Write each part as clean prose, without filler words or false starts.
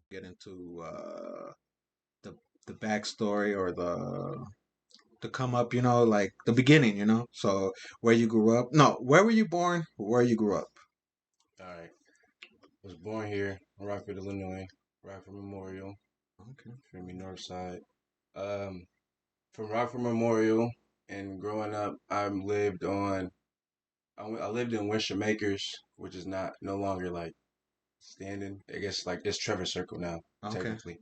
Get into the the backstory or the come up, like the beginning, So where you grew up? No, where were you born? Where you grew up? All right. Was born here in Rockford, Illinois. Rockford Memorial. Okay. Feel me, Northside. Um, from Rockford Memorial, and growing up, I lived in Winship Makers, which is not no longer like standing. I guess like it's Trevor Circle now, Okay. technically.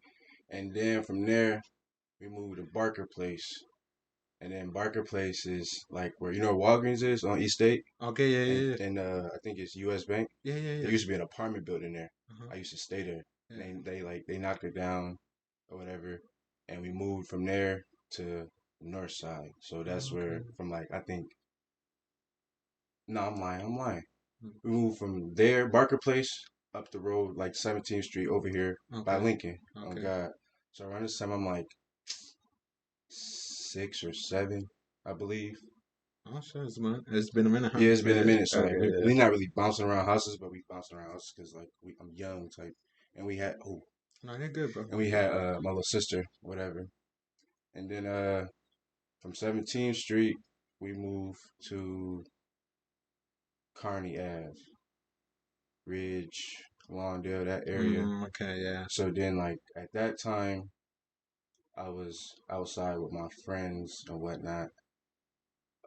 And then from there, we moved to Barker Place. And then Barker Place is like where Walgreens is on East State, Okay. Yeah. and Yeah. Yeah. I think it's U.S. Bank. Yeah. Yeah. There Yeah. used to be an apartment building there. Uh-huh. I used to stay there. Yeah. They knocked it down or whatever, and we moved from there to Northside. So that's Oh, okay. where from like I think no, I'm lying. Mm. We moved from there, Barker Place, up the road like 17th Street over here by Okay. Lincoln. Oh Okay. God. So around this time I'm like 6 or 7, I believe. Oh, sure. It's been a minute, huh? Yeah, it's been a Yeah. minute. So Okay. like Yeah. we not really bouncing around houses, but we bouncing around houses because like I'm young type, and we had No, you're good, bro. and You're we good. had my little sister, whatever. And then from 17th Street we moved to Kearney Ave, Ridge, Lawndale, that area. Okay. Yeah. So then like at that time I was outside with my friends and whatnot.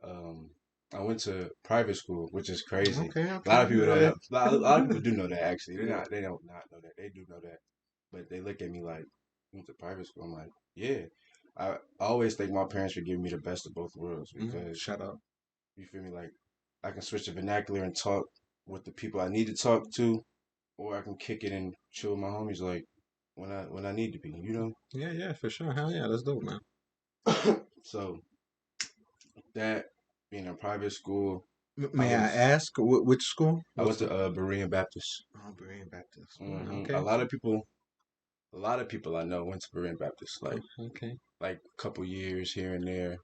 Um, I went to private school, which is crazy. Okay. A lot Okay. of people don't Yeah. know. A lot of people do know that actually. Yeah. They don't not know that. They do know that, but they look at me like you went to private school. I'm like, yeah. I always think my parents were giving me the best of both worlds because Shut up. you feel me. Like I can switch the vernacular and talk with the people I need to talk to, or I can kick it and chill with my homies like when I need to be. Yeah. Yeah. For sure. Hell yeah. Let's do it, man. So that being in private school, I May I was ask which school? I What went to school? Berean Baptist. Oh, Berean Baptist. A Okay. lot of people I know went to Berean Baptist. Oh, Like okay. a couple years here and there.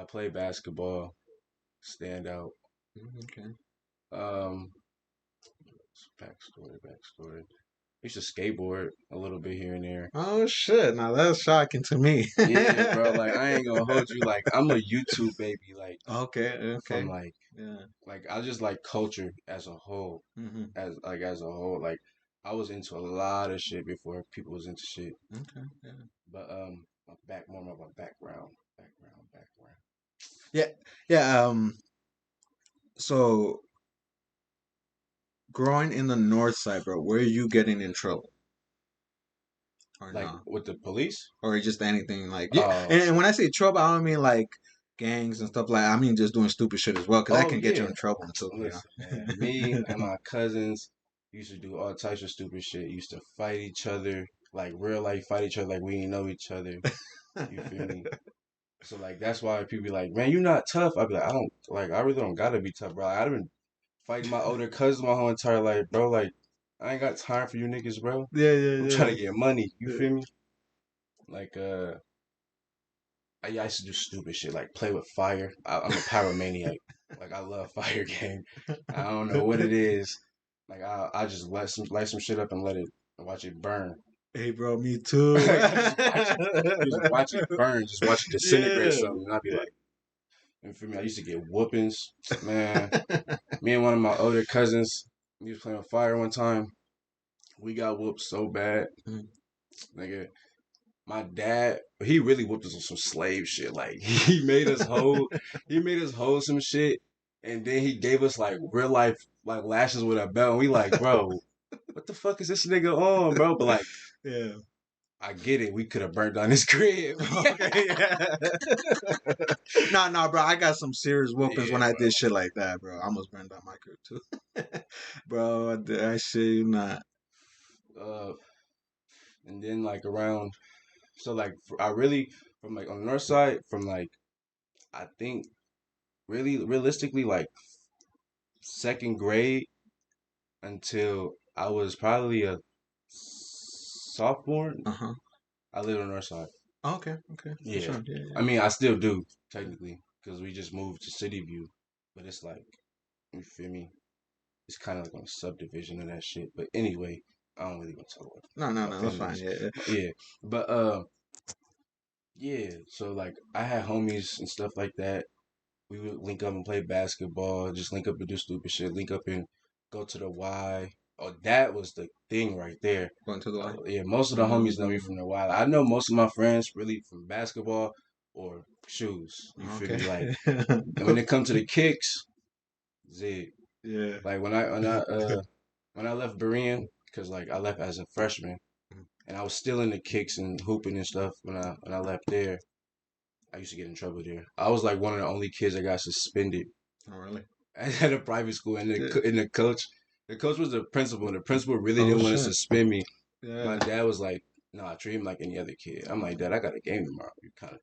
Played basketball, stand out. Okay. Um, backstory. Used to skateboard a little bit here and there. Oh shit! Now that's shocking to me. Yeah, bro. Like I ain't gonna hold you. Like I'm a YouTube baby. Like Okay. from Okay. Yeah. I just like culture as a whole. Hmm. As a whole. Like I was into a lot of shit before people was into shit. Okay. Yeah. But more of my background. Yeah. Yeah. So growing in the North Side, bro, where are you getting in trouble or Like no? with the police. Or just anything like yeah. Oh, And when I say trouble, I don't mean like gangs and stuff like. I mean just doing stupid shit as well, because that oh can get you yeah. in trouble too. Listen, man. Me and my cousins used to do all types of stupid shit. Used to fight each other, like real life fight each other, like we didn't know each other. You feel me? So like that's why people be like, man, you not tough. I be like, I really don't gotta be tough, bro. Like, I've been fighting my older cousins my whole entire life, bro. Like I ain't got time for you niggas, bro. Yeah, I'm trying yeah, to get money. You yeah. feel me? Like I used to do stupid shit like play with fire. I'm a pyromaniac. Like I love fire game. I don't know what it is. Like I just light some shit up and let it watch it burn. Hey, bro, me too. Like, I just watch it burn, just watch it disintegrate Yeah. something. And I'd be like, and for me, I used to get whoopings. Man, me and one of my older cousins, we was playing with fire one time. We got whooped so bad, Mm. nigga. My dad, he really whooped us on some slave shit. Like he made us hold some shit, and then he gave us like real life like lashes with a belt. And we like, bro, what the fuck is this nigga on, bro? But like, Yeah. I get it. We could have burnt down his crib. Okay. Yeah. No, bro. I got some serious whoopings Yeah, when I bro. did shit like that, bro. I almost burned down my crib too, bro. I shit you not. Uh, and then like around, so like I really from like on the north side from like I think really realistically like second grade until I was probably a sophomore. Uh huh. I lived on the north side. Okay. Okay. For Yeah. sure. Yeah. I mean, I still do, technically. because we just moved to City View, but it's like you feel me. It's kind of like on a subdivision of that shit. But anyway, I don't really want to talk about No, no, my no, that's family fine. members. Yeah, yeah. Yeah, but yeah. So like I had homies and stuff like that. We would link up and play basketball. Just link up and do stupid shit. Link up and go to the Y. Oh, that was the thing right there. Going to the line. Yeah, most of the homies know me Mm, from the Y. I know most of my friends really from basketball or shoes. You feel okay. me? Like when it comes to the kicks, Zig. Yeah. Like when I left Berean, because like I left as a freshman and I was still in the kicks and hooping and stuff when I left there. I used to get in trouble there. I was like one of the only kids that got suspended Oh, really? at a private school, and Yeah. the coach was the principal, and the principal really Oh didn't want to shit. suspend me. My Yeah. dad was like, "Nah, treat him like any other kid." I'm like, "Dad, I got a game tomorrow. You kind of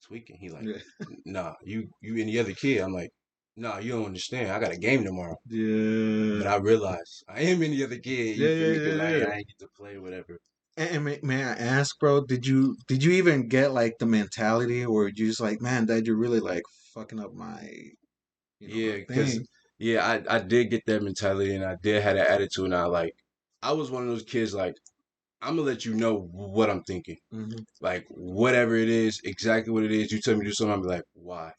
tweaking." He like, Yeah. "Nah, you any other kid." I'm like, "Nah, you don't understand. I got a game tomorrow." But Yeah. I realized I am any other kid. You Yeah, feel yeah, me? Because yeah, I yeah. ain't, I ain't get to play or whatever. And may I ask, bro, did you even get like the mentality, or you just like, man, Dad, you're really like fucking up my, Yeah, because thing. yeah, I did get that mentality, and I did have that attitude, and I was one of those kids like I'm gonna let you know what I'm thinking. Hmm. Like whatever it is, exactly what it is. You tell me to do something, I'm like, why?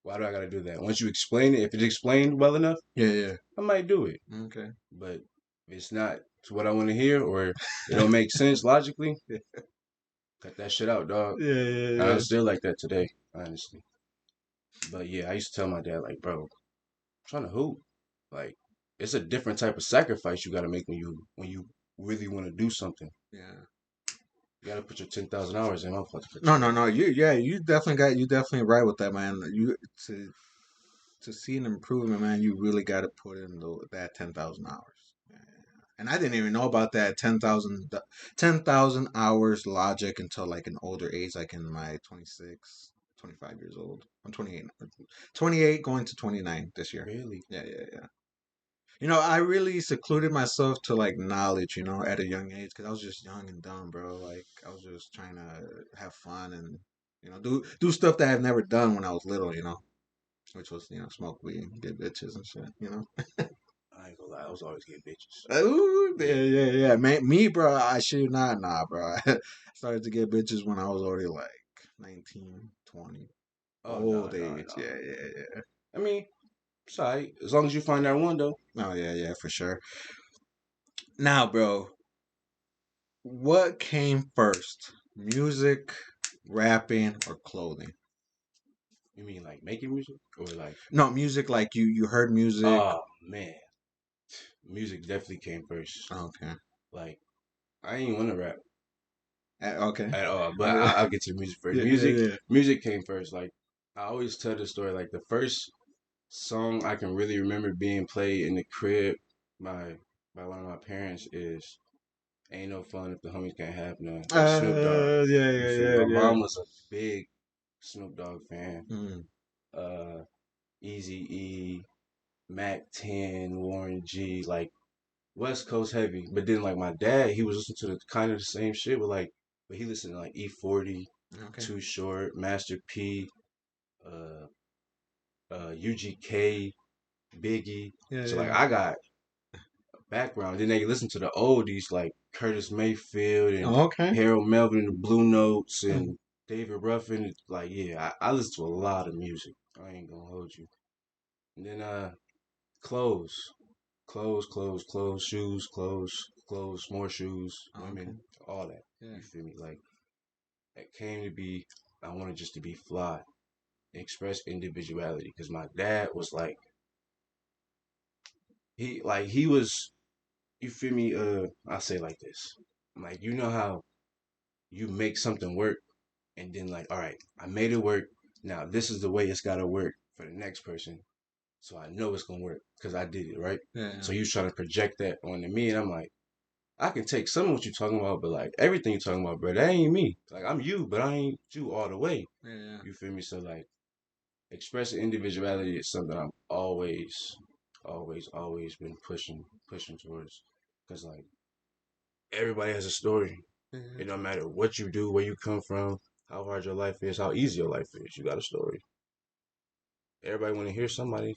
Why do I gotta do that? Once you explain it, if it's explained well enough, Yeah, yeah. I might do it. Okay. But if it's not to what I want to hear, or it don't make sense logically, Yeah, cut that shit out, dog. yeah, And I'm yeah. still like that today, honestly. But yeah, I used to tell my dad, like, bro, I'm trying to hoop. Like, it's a different type of sacrifice you gotta make when you really want to do something. Yeah. You gotta put your 10,000 hours in. I'm about to put No, your no, eight. no. You definitely right with that, man. You to see an improvement, man. You really got to put in that 10,000 hours. Yeah. And I didn't even know about that 10,000 hours logic until like an older age, like in my 26, 25 years old. I'm 28, 28 going to 29 this year. Really? Yeah, yeah, yeah. I really secluded myself to like knowledge, at a young age because I was just young and dumb, bro. Like I was just trying to have fun and do stuff that I've never done when I was little, which was smoke weed, get bitches and shit. I ain't gonna lie, I was always getting bitches. Ooh, yeah, Yeah. yeah, yeah. Man, me, bro, I should not, nah, bro. I started to get bitches when I was already like 19, 20. Oh no, Old no, age, no. yeah, yeah, yeah. I mean, it's alright. As long as you find that one though. Oh yeah, yeah, for sure. Now, bro, what came first? Music, rapping, or clothing? You mean like making music? Or like No, music like you heard music. oh man. Music definitely came first. Okay. Like I ain't wanna rap Okay. at all. But Okay. I'll get to the music first. Yeah, Music yeah, music came first. Like I always tell the story, like the first song I can really remember being played in the crib by by one of my parents is Ain't No Fun If the Homies Can't Have None. yeah. Snoop Dogg. Yeah, You yeah, feel me? yeah, My yeah. mom was a big Snoop Dogg fan. Mm. Uh Easy E, Mac 10, Warren G, like West Coast heavy. But then like my dad, he was listening to the kind of the same shit, but he listened to like E40, Okay. Too Short, Master P, uh UGK, Biggie. Yeah, So like yeah. I got background. Then they listen to the oldies like Curtis Mayfield and Oh, okay. Harold Melvin and the Blue Notes Mm. and David Ruffin. Like yeah, I listen to a lot of music. I ain't gonna hold you. And then clothes, clothes, shoes, clothes, more shoes, Oh, okay. women, all that. Yeah. You feel me? Like it came to be. I wanted just to be fly, express individuality. Because my dad was like he was. You feel me? I say like this. Like you know how you make something work and then like all right, I made it work. Now this is the way it's got to work for the next person, so I know it's gonna work because I did it right. Yeah. So you trying to project that onto me, and I'm like, I can take some of what you're talking about, but like everything you're talking about, bro, that ain't me. Like I'm you, but I ain't you all the way. Yeah. Yeah. You feel me? So like expressing individuality is something I'm always been pushing towards, because like everybody has a story. Yeah. It don't matter what you do, where you come from, how hard your life is, how easy your life is. You got a story. everybody want to hear somebody.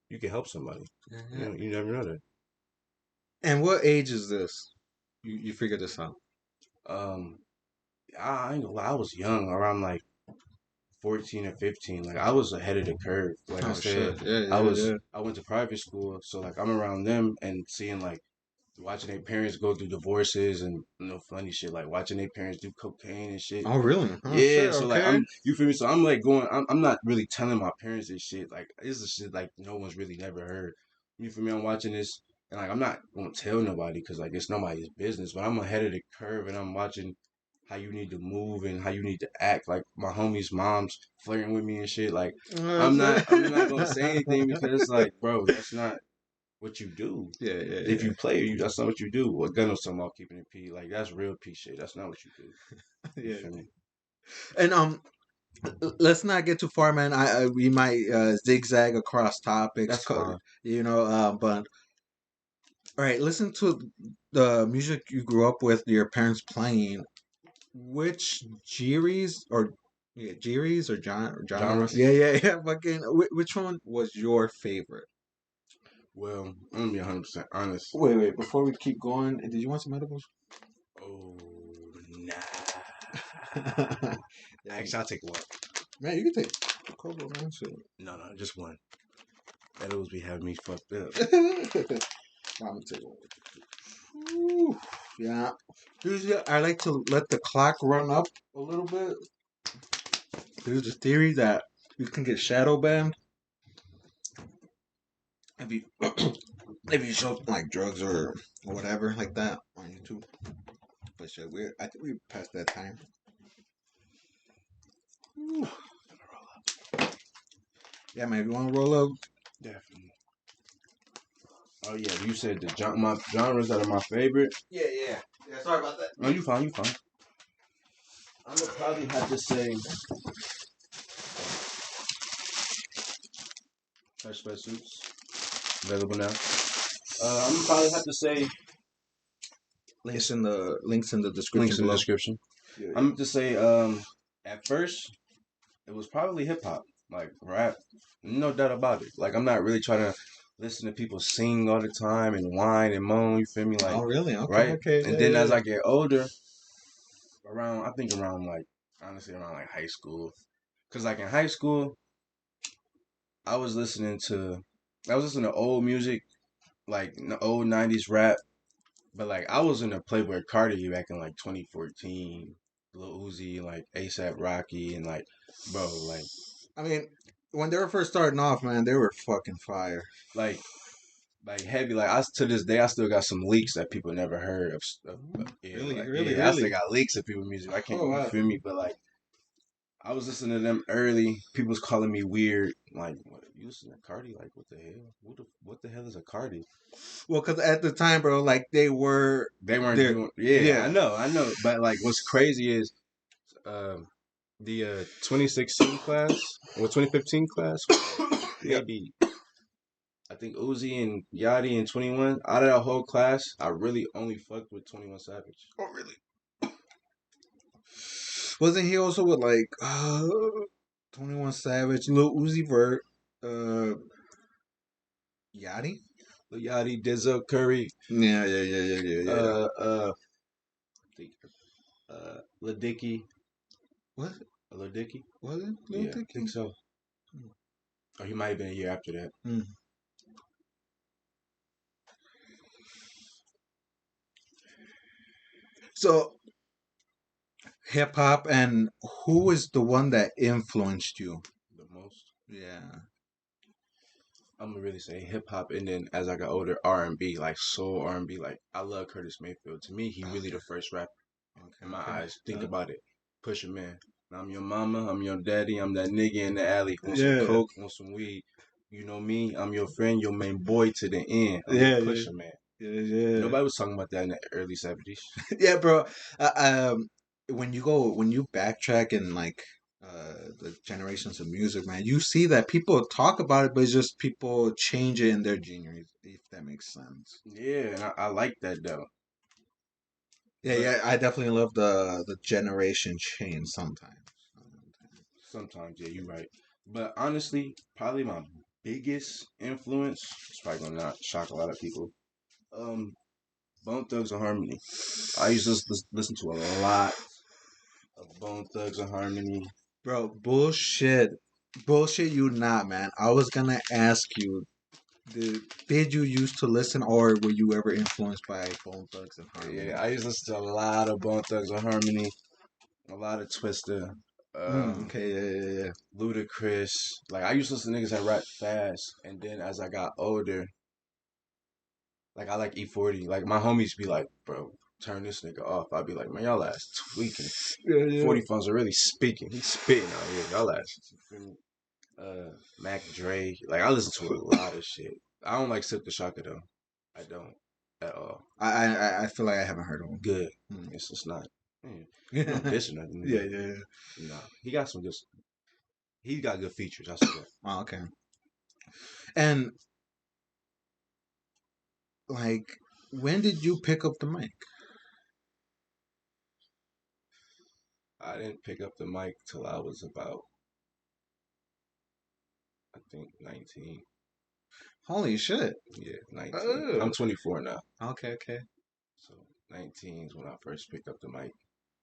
You can help somebody. Yeah. You never know And what age is this? You figured this out? that. I ain't gonna lie, I was young, around like 14 or 15. Like I was ahead of the curve. Like I Oh said, shit! Yeah, yeah, yeah. I went to private school, so like I'm around them and seeing like watching their parents go through divorces and funny shit like watching their parents do cocaine and shit. Oh really? Oh Yeah, shit! so like Okay. I'm you feel me? So I'm like going I'm not really telling my parents this shit. Like this is shit like no one's really never heard. You feel me? I'm watching this and like I'm not gonna tell nobody because like it's nobody's business, but I'm ahead of the curve and I'm watching how you need to move and how you need to act. Like my homie's mom's flirting with me and shit. Like I'm not gonna say anything because like bro, that's not what you do. Yeah, yeah, If yeah, you play, that's not what you do. What gun or something about keeping it P. Like that's real P shit. That's not what you do. You yeah. feel me? And let's not get too far, man. We might zigzag across topics, That's fine. you know. But all right, listen to the music you grew up with, your parents playing. Which Jiris or yeah, Jiris or genre? Genres. Yeah, yeah, yeah. Fucking, which one was your favorite? Well, I'm gonna be 100% honest. Wait, wait. Before we keep going, did you want some edibles? Oh nah. Yeah, Actually, I'll take one. man, you can take a couple, man. Shit. No, no, just one. Edibles be having me fucked up. I'm gonna take one. Whew. Yeah. Usually, I like to let the clock run up a little bit. There's a theory that you can get shadow banned if you if you show like drugs or whatever like that on YouTube. But shit, I think we passed that time. Whew. Yeah, man. If you want to roll up, Definitely. Oh yeah, you said my genres that are my favorite. yeah, yeah, yeah. Sorry about that. No, you fine, you fine. I'm gonna probably have to say fresh sweatsuits available now. I'm gonna probably have to say Links in the description links in the below. description. Yeah, I'm gonna just say at first it was probably hip hop, like rap, no doubt about it. Like I'm not really trying to listen to people sing all the time and whine and moan. You feel me? yeah. Like Oh, really? Okay, right. okay. And Yeah, then yeah, as yeah. I get older, around I think around like honestly around like high school, cause like in high school I was listening to old music like the old '90s rap, but like I was in a Playboy Cardi back in like 2014. Lil Uzi, like ASAP Rocky, and like, bro, I mean, when they were first starting off, man, they were fucking fire. like like heavy. Like I to this day, I still got some leaks that people never heard of. Yeah, Really, like really, yeah, I still really. got leaks of people music. I can't, Oh you wow. feel me? But like I was listening to them early. People was calling me weird. Like, what, you listen to Cardi? Like, what the hell? What the hell is a Cardi? Well, because at the time, bro, like they were, They weren't there. doing. Yeah, Yeah. I know. But like, what's crazy is um, the 2016 class or 2015 class, Yep. maybe I think Uzi and Yachty and 21. Out of that whole class, I really only fucked with 21 Savage. Oh really? Wasn't he also with like 21 Savage, Lil Uzi Vert, uh, Yachty? Lil Yachty, Dizzo, Curry, Yeah, yeah, yeah, yeah, yeah, yeah. I think, Lil Dicky, What Lil Dicky. was it? Lil Yeah, I think Dicky? so. Or he might have been a year after that. Mm. So hip hop, and who is the one that influenced you? The most. Yeah. I'm gonna really say hip hop, and then as I got older, R&B, like soul R&B. Like I love Curtis Mayfield. To me, he really Okay. the first rapper Okay. in my Okay. eyes. Think about it. Push a man. I'm your mama. I'm your daddy. I'm that nigga in the alley. Want some Yeah. coke? Want some weed? You know me. I'm your friend. Your main boy to the end. I'm the Yeah. Yeah. pusher man. Yeah. Yeah. Nobody was talking about that in the early '70s. Yeah, bro. When you backtrack in like the generations of music, man, you see that people talk about it, but it's just people change it in their genres, if that makes sense. Yeah, and I like that though. Yeah, But yeah, I definitely love the generation change sometimes. sometimes, yeah, you're right. But honestly, probably my biggest influence, it's probably gonna not shock a lot of people. Um, Bone Thugs and Harmony. I used to listen to a lot of Bone Thugs and Harmony. Bro, bullshit. Bullshit you not, man. I was gonna ask you, did you used to listen or were you ever influenced by Bone Thugs and Harmony? Yeah, I used to listen to a lot of Bone Thugs and Harmony, a lot of Twister, Okay, yeah, yeah, yeah. Ludacris. Like I used to listen to niggas that rap fast, and then as I got older, like I like E40. Like my homies be like, bro, turn this nigga off. I'd be like, man, y'all ass tweaking. Yeah, yeah. 40 Funds are really speaking. He's spitting out here. Y'all ass. You feel me? Mac Dre. Like I listen to a lot of shit. I don't like Silk the Shocker though. I don't at all. I feel like I haven't heard of him. Good. Hmm. It's just not. No Yeah, diss or nothing, yeah, but yeah. nah, he got some good. He got good features. I say that. Oh, okay. And like, when did you pick up the mic? I didn't pick up the mic till I was about, I think, 19. Holy shit. Yeah, 19. I'm Oh. 24 now. Okay, okay. So 19 is when I first picked up the mic.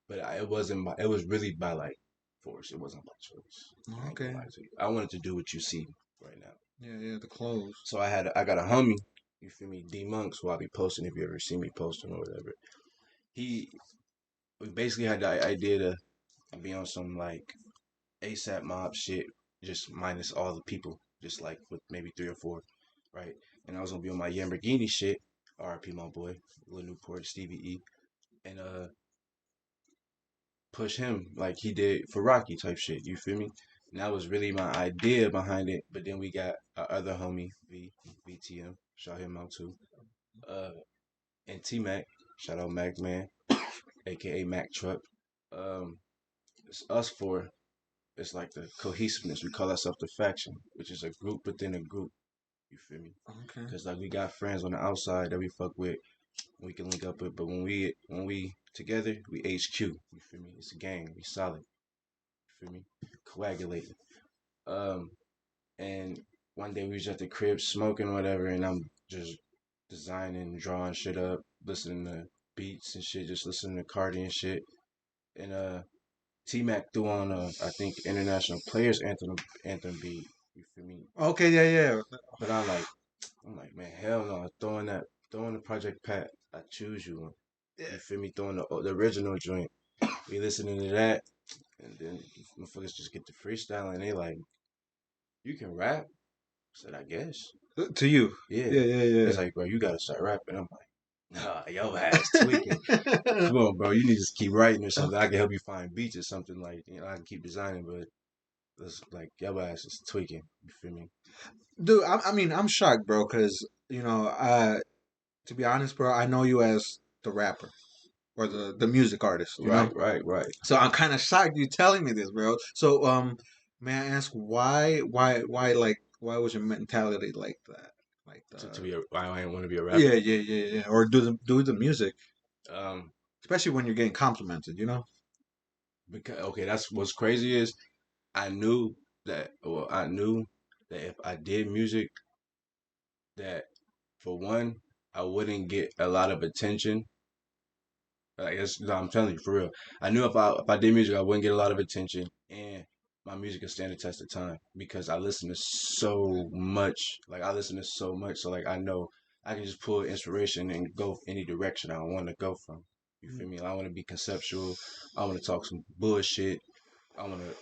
But it wasn't by, it was really by like force. It wasn't by choice. I ain't gonna Okay. lie to you. I wanted to do what you see right now. Yeah, yeah, the clothes. So I got a homie, you feel me, D Monks, who I'll be posting if you ever see me posting or whatever. He we basically had the idea to be on some like ASAP mob shit, just minus all the people, just like with maybe three or four, right? And I was gonna be on my Lamborghini shit, RP my boy, Lil Newport, Stevie E, and push him like he did for Rocky type shit. You feel me? And that was really my idea behind it. But then we got our other homie VTM, shout him out too, uh, and T Mac, shout out Mac Man, aka Mac Truck. Um, it's us four. It's like the cohesiveness. We call ourselves the faction, which is a group within a group. You feel me? Okay. Cause like we got friends on the outside that we fuck with, we can link up with. But when we together, we HQ. You feel me? It's a gang. We solid. You feel me? Coagulating. Um, and one day we was at the crib smoking whatever, and I'm just designing, drawing shit up, listening to beats and shit, just listening to Cardi and shit. And T Mac threw on I think International Players Anthem beat. You feel me? Okay, yeah, yeah. But I'm like, man, hell no, throwing the Project Pat, I choose you. Yeah. You feel me? Throwing the original joint. We listening to that, and then motherfuckers just get the freestyle, and they like, you can rap. I said, I guess. To you. Yeah. Yeah, yeah, yeah. It's like, bro, you gotta start rapping. I'm like, nah, yo ass tweaking. Come on, bro. You need to just keep writing or something. I can help you find beats or something like I can keep designing, but it's like yo ass is tweaking. You feel me? Dude, I mean, I'm shocked, bro, because, to be honest, bro, I know you as the rapper or the music artist. Right, right, right. So I'm kind of shocked you telling me this, bro. So, may I ask why was your mentality like that? Like To the be I want to be a Yeah, rapper. yeah, yeah, yeah. Or do the music, Um, especially when you're getting complimented. because okay, that's what's crazy is I knew I knew that if I did music, that for one, I wouldn't get a lot of attention. Like it's, no, I'm telling you for real. I knew if I did music, I wouldn't get a lot of attention, and my music could stand the test of time because I listen to so much. Like I listen to so much, so like I know I can just pull inspiration and go any direction I want to go from. You feel me? I want to be conceptual. I want to talk some bullshit.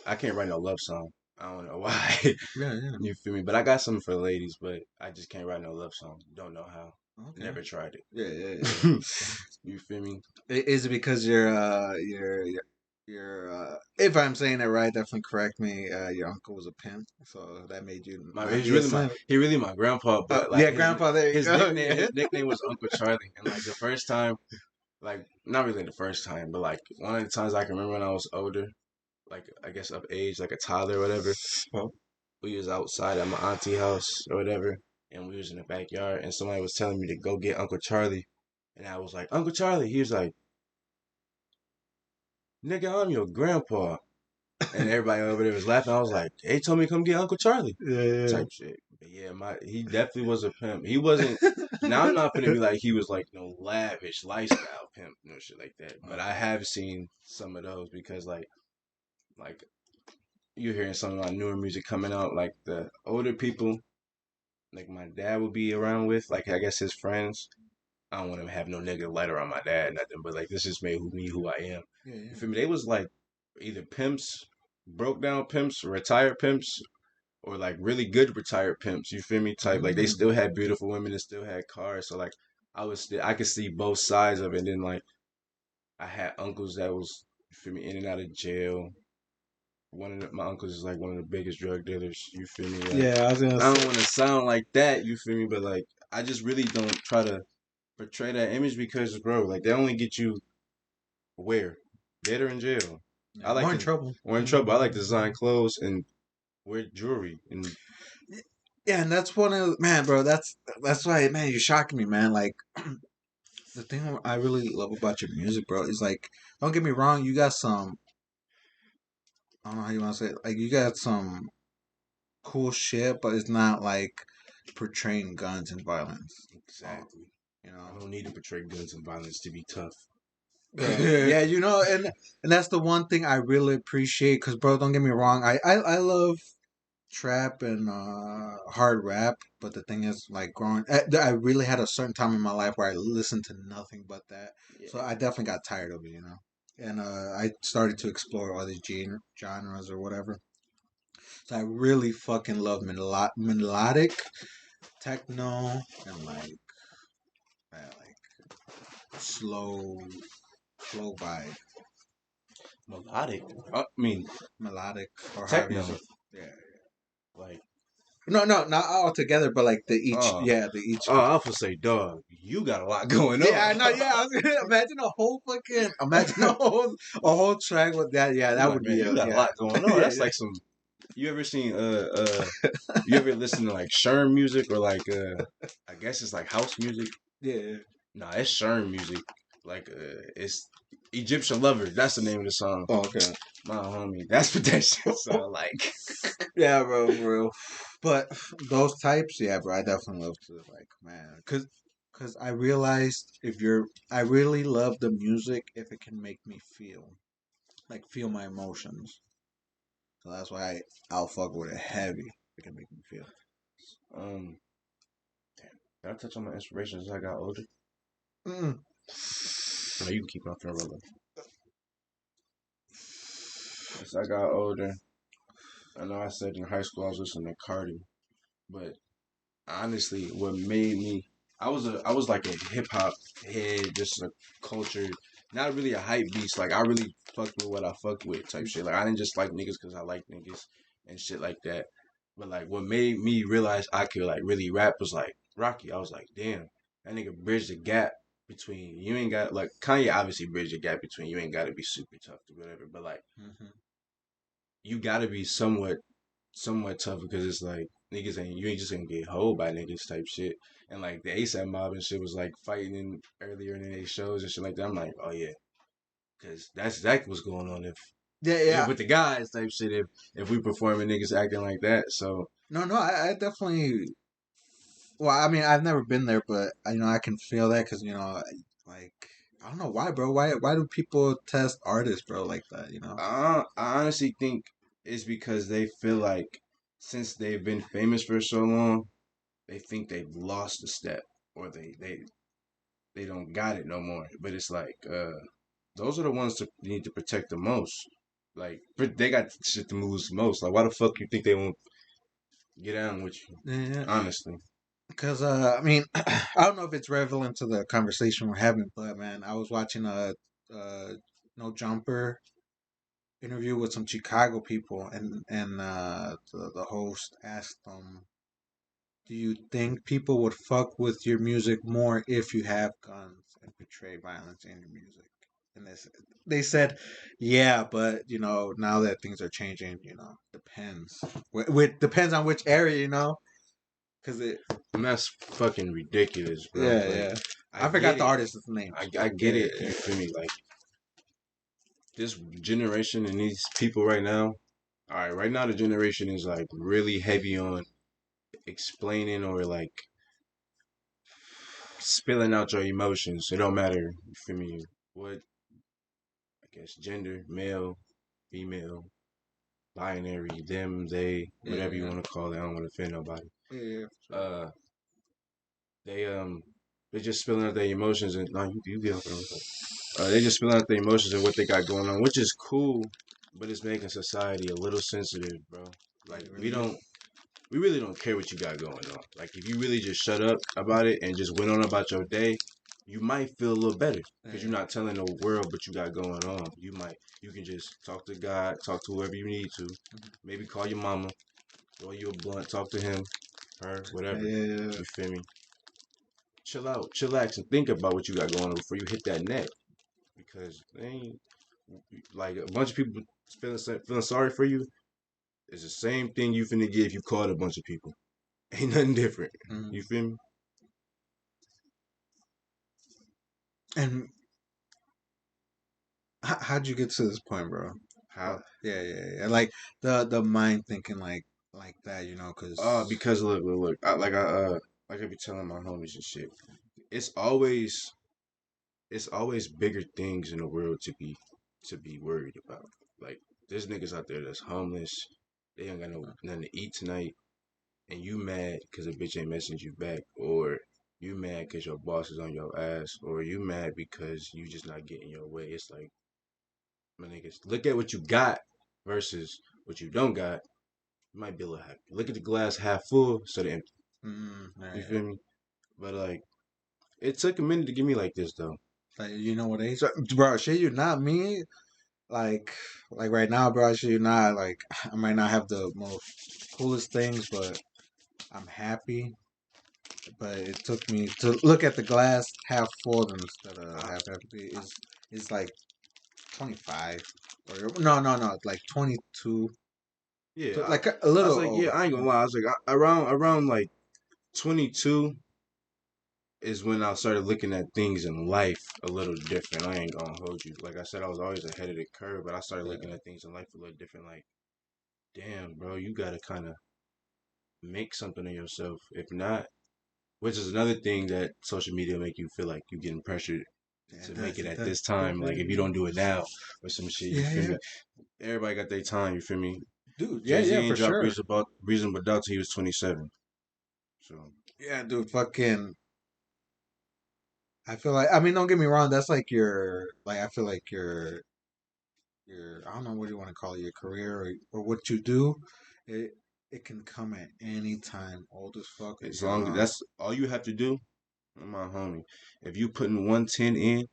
I can't write no love song. I don't know why. Yeah, yeah. You feel me? But I got something for the ladies, but I just can't write no love song. Don't know how. Okay. Never tried Yeah, yeah, yeah. it. You feel me? Is it because if I'm saying it right, definitely correct me. Your uncle was a pimp, so that made you My not he's be a really my simp. he really my grandpa, but like Yeah, grandpa. There you his go. nickname Yeah. his nickname was Uncle Charlie, and like the first time, like not really the first time, but like one of the times I can remember when I was older, like I guess of age, like a toddler or whatever. Oh. We was outside at my auntie house or whatever, and we was in the backyard, and somebody was telling me to go get Uncle Charlie, and I was like, Uncle Charlie. He was like, nigga, I'm your grandpa. and everybody over there was laughing. I was like, "They told me to come get Uncle Charlie," Yeah, type shit. But yeah, he definitely was a pimp. He wasn't. Now I'm not gonna be like he was like no lavish lifestyle pimp, no shit like that. But I have seen some of those because like you're hearing some of my newer music coming out, like the older people, like my dad would be around with, like I guess his friends. I don't want to have no negative light around my dad, nothing. But like this just made me who I am. yeah, yeah. You feel me? They was like either pimps, broke down pimps, retired pimps, or like really good retired pimps. You feel me? Type like they still had beautiful women and still had cars. So like I could see both sides of it. And then like I had uncles that was you feel me in and out of jail. My uncles is like one of the biggest drug dealers. You feel me? Like Yeah, I was gonna I don't say. want to sound like that. You feel me? But like I just really don't try to portray that image because bro, like they only get you where dead or in jail. Yeah, I like or in to trouble. or in trouble. I like to design clothes and wear jewelry and Yeah, and that's one of man, bro. That's why, man. You're shocking me, man. Like the thing I really love about your music, bro, is like, don't get me wrong, you got some. I don't know how you want to say it. Like you got some cool shit, but it's not like portraying guns and violence. exactly. You know. I don't need to portray guns and violence to be tough. Yeah, yeah, you know, and that's the one thing I really appreciate. Cause, bro, don't get me wrong, I love trap and hard rap, but the thing is, like I really had a certain time in my life where I listened to nothing but that. So Yeah. I definitely got tired of it, you know. And I started to explore all these genres or whatever. So I really fucking love melodic techno and like slow slow vibe, Melodic. I mean melodic or however you techno. say. Yeah. Like No, no, not all together, but like the each. oh Yeah, the each. oh, I was say, dog, you got a lot going Yeah, I on. know. Yeah, I was gonna imagine a whole fucking imagine a whole track with that. Yeah, I'm that like, would man, be you a got a yeah, lot going on. yeah, That's like some. You ever seen you ever listen to like Sherm music or like I guess it's like house music. yeah. Nah, it's Sherm music. Like it's Egyptian Lover. That's the name of the song. Oh, okay. My homie. That's what that shit sound like. Yeah, bro, for real. But those types, yeah, bro, I definitely love to like, man, cause I realized I really love the music if it can make me feel my emotions. So that's why I'll fuck with it heavy. It can make me feel. Um, did I touch on my inspirations as I got older? Mm. No, you can keep on feeling rolling. As I got older, I know I said in high school I was listening to Cardi, but honestly, what made me I was like a hip hop head, just a culture, not really a hype beast. Like I really fucked with what I fucked with type shit. Like I didn't just like niggas because I like niggas and shit like that. But like what made me realize I could like really rap was like Rocky. I was like, damn, that nigga bridged the gap between you ain't got like Kanye obviously bridged the gap between you ain't got to be super tough to whatever, but like Hmm. you got to be somewhat tough because it's like niggas ain't you ain't just gonna get hoed by niggas type shit. And like the ASAP mob and shit was like fighting in earlier in their shows and shit like that. I'm like, oh yeah, because that's exactly what's going on Yeah, if yeah. with the guys type shit. If we performing niggas acting like that, so No, no, I definitely. Well, I mean, I've never been there, but I can feel that because like I don't know why, bro. Why do people test artists, bro, like that? I honestly think it's because they feel like since they've been famous for so long, they think they've lost a step or they don't got it no more. But it's like those are the ones that need to protect the most. Like they got shit to lose most. Like why the fuck you think they won't get down with you? Yeah, Honestly, because I mean, I don't know if it's relevant to the conversation we're having, but man, I was watching a No Jumper interview with some Chicago people, and the host asked them, "Do you think people would fuck with your music more if you have guns and portray violence in your music?" And they said, "Yeah, but now that things are changing, depends. Depends on which area, because it, and that's fucking ridiculous, bro. yeah, Like yeah. I I forgot get the it. artist's name. I Yeah, get yeah, it. You yeah. feel me? Like this generation and these people right now. All right, right now the generation is like really heavy on explaining or like spilling out your emotions. It don't matter. You feel me? What I guess gender, male, female, binary, them, they, Yeah, whatever you yeah, want to call it. I don't want to offend nobody. yeah, yeah, for sure. Uh, they they just spilling out their emotions and no, you get off. They just spilling out their emotions and what they got going on, which is cool, but it's making society a little sensitive, bro. Like It really is. we really don't care what you got going on. Like if you really just shut up about it and just went on about your day, you might feel a little better because you're Yeah. not telling the world what you got going on. You can just talk to God, talk to whoever you need to, maybe call your mama, roll you a blunt, talk to him, her, Yeah, whatever. yeah, yeah. You feel me? Chill out, chillax, and think about what you got going on before you hit that net because they ain't like a bunch of people feeling sorry for you is the same thing you finna get if you called a bunch of people. Ain't nothing different. You Mm. feel me? And how'd you get to this point, bro? How? Yeah, yeah, yeah. Like the mind thinking like that, you know, because Because look. Like I be telling my homies and shit. It's always it's always bigger things in the world to be worried about. Like there's niggas out there that's homeless. They ain't got nothing to eat tonight, and you mad because a bitch ain't messaging you back, or you mad because your boss is on your ass, or you mad because you just not getting your way. It's like my niggas, look at what you got versus what you don't got. You might be a little happy. Look at the glass half full instead of empty. yeah, You yeah. feel me? But like, it took a minute to get me like this though. Like you know what age, bro? Shit, you not me. Like like right now, bro. Shit, you not like I might not have the most coolest things, but I'm happy. But it took me to look at the glass half full instead of I, half empty. Is like 25 or no, like 22, yeah, so like a I was little like, yeah, older. I ain't Yeah, gonna lie. I was like, around like 22 is when I started looking at things in life a little different. I ain't gonna hold you. Like I said, I was always ahead of the curve, but I started looking yeah, at things in life a little different. Like, damn, bro, you gotta kind of make something of yourself. If not, which is another thing that social media make you feel like you getting pressured yeah. to It make does. it It at does. this time. Like if you don't do it now or some shit, you Yeah, feel yeah, me? Everybody got their time. You feel me? dude. Yeah, Jay Z yeah, for ain't dropped sure. Reasonable Doubt till he was 27. So Yeah, dude. Fucking. I feel like. I mean, don't get me wrong. That's like your. Like, I feel like your. I don't know what you want to call it. Your career or what you do. It it can come at any time. Old as fuck or as long as young. that's all you have to do, my homie. If you putting 110 in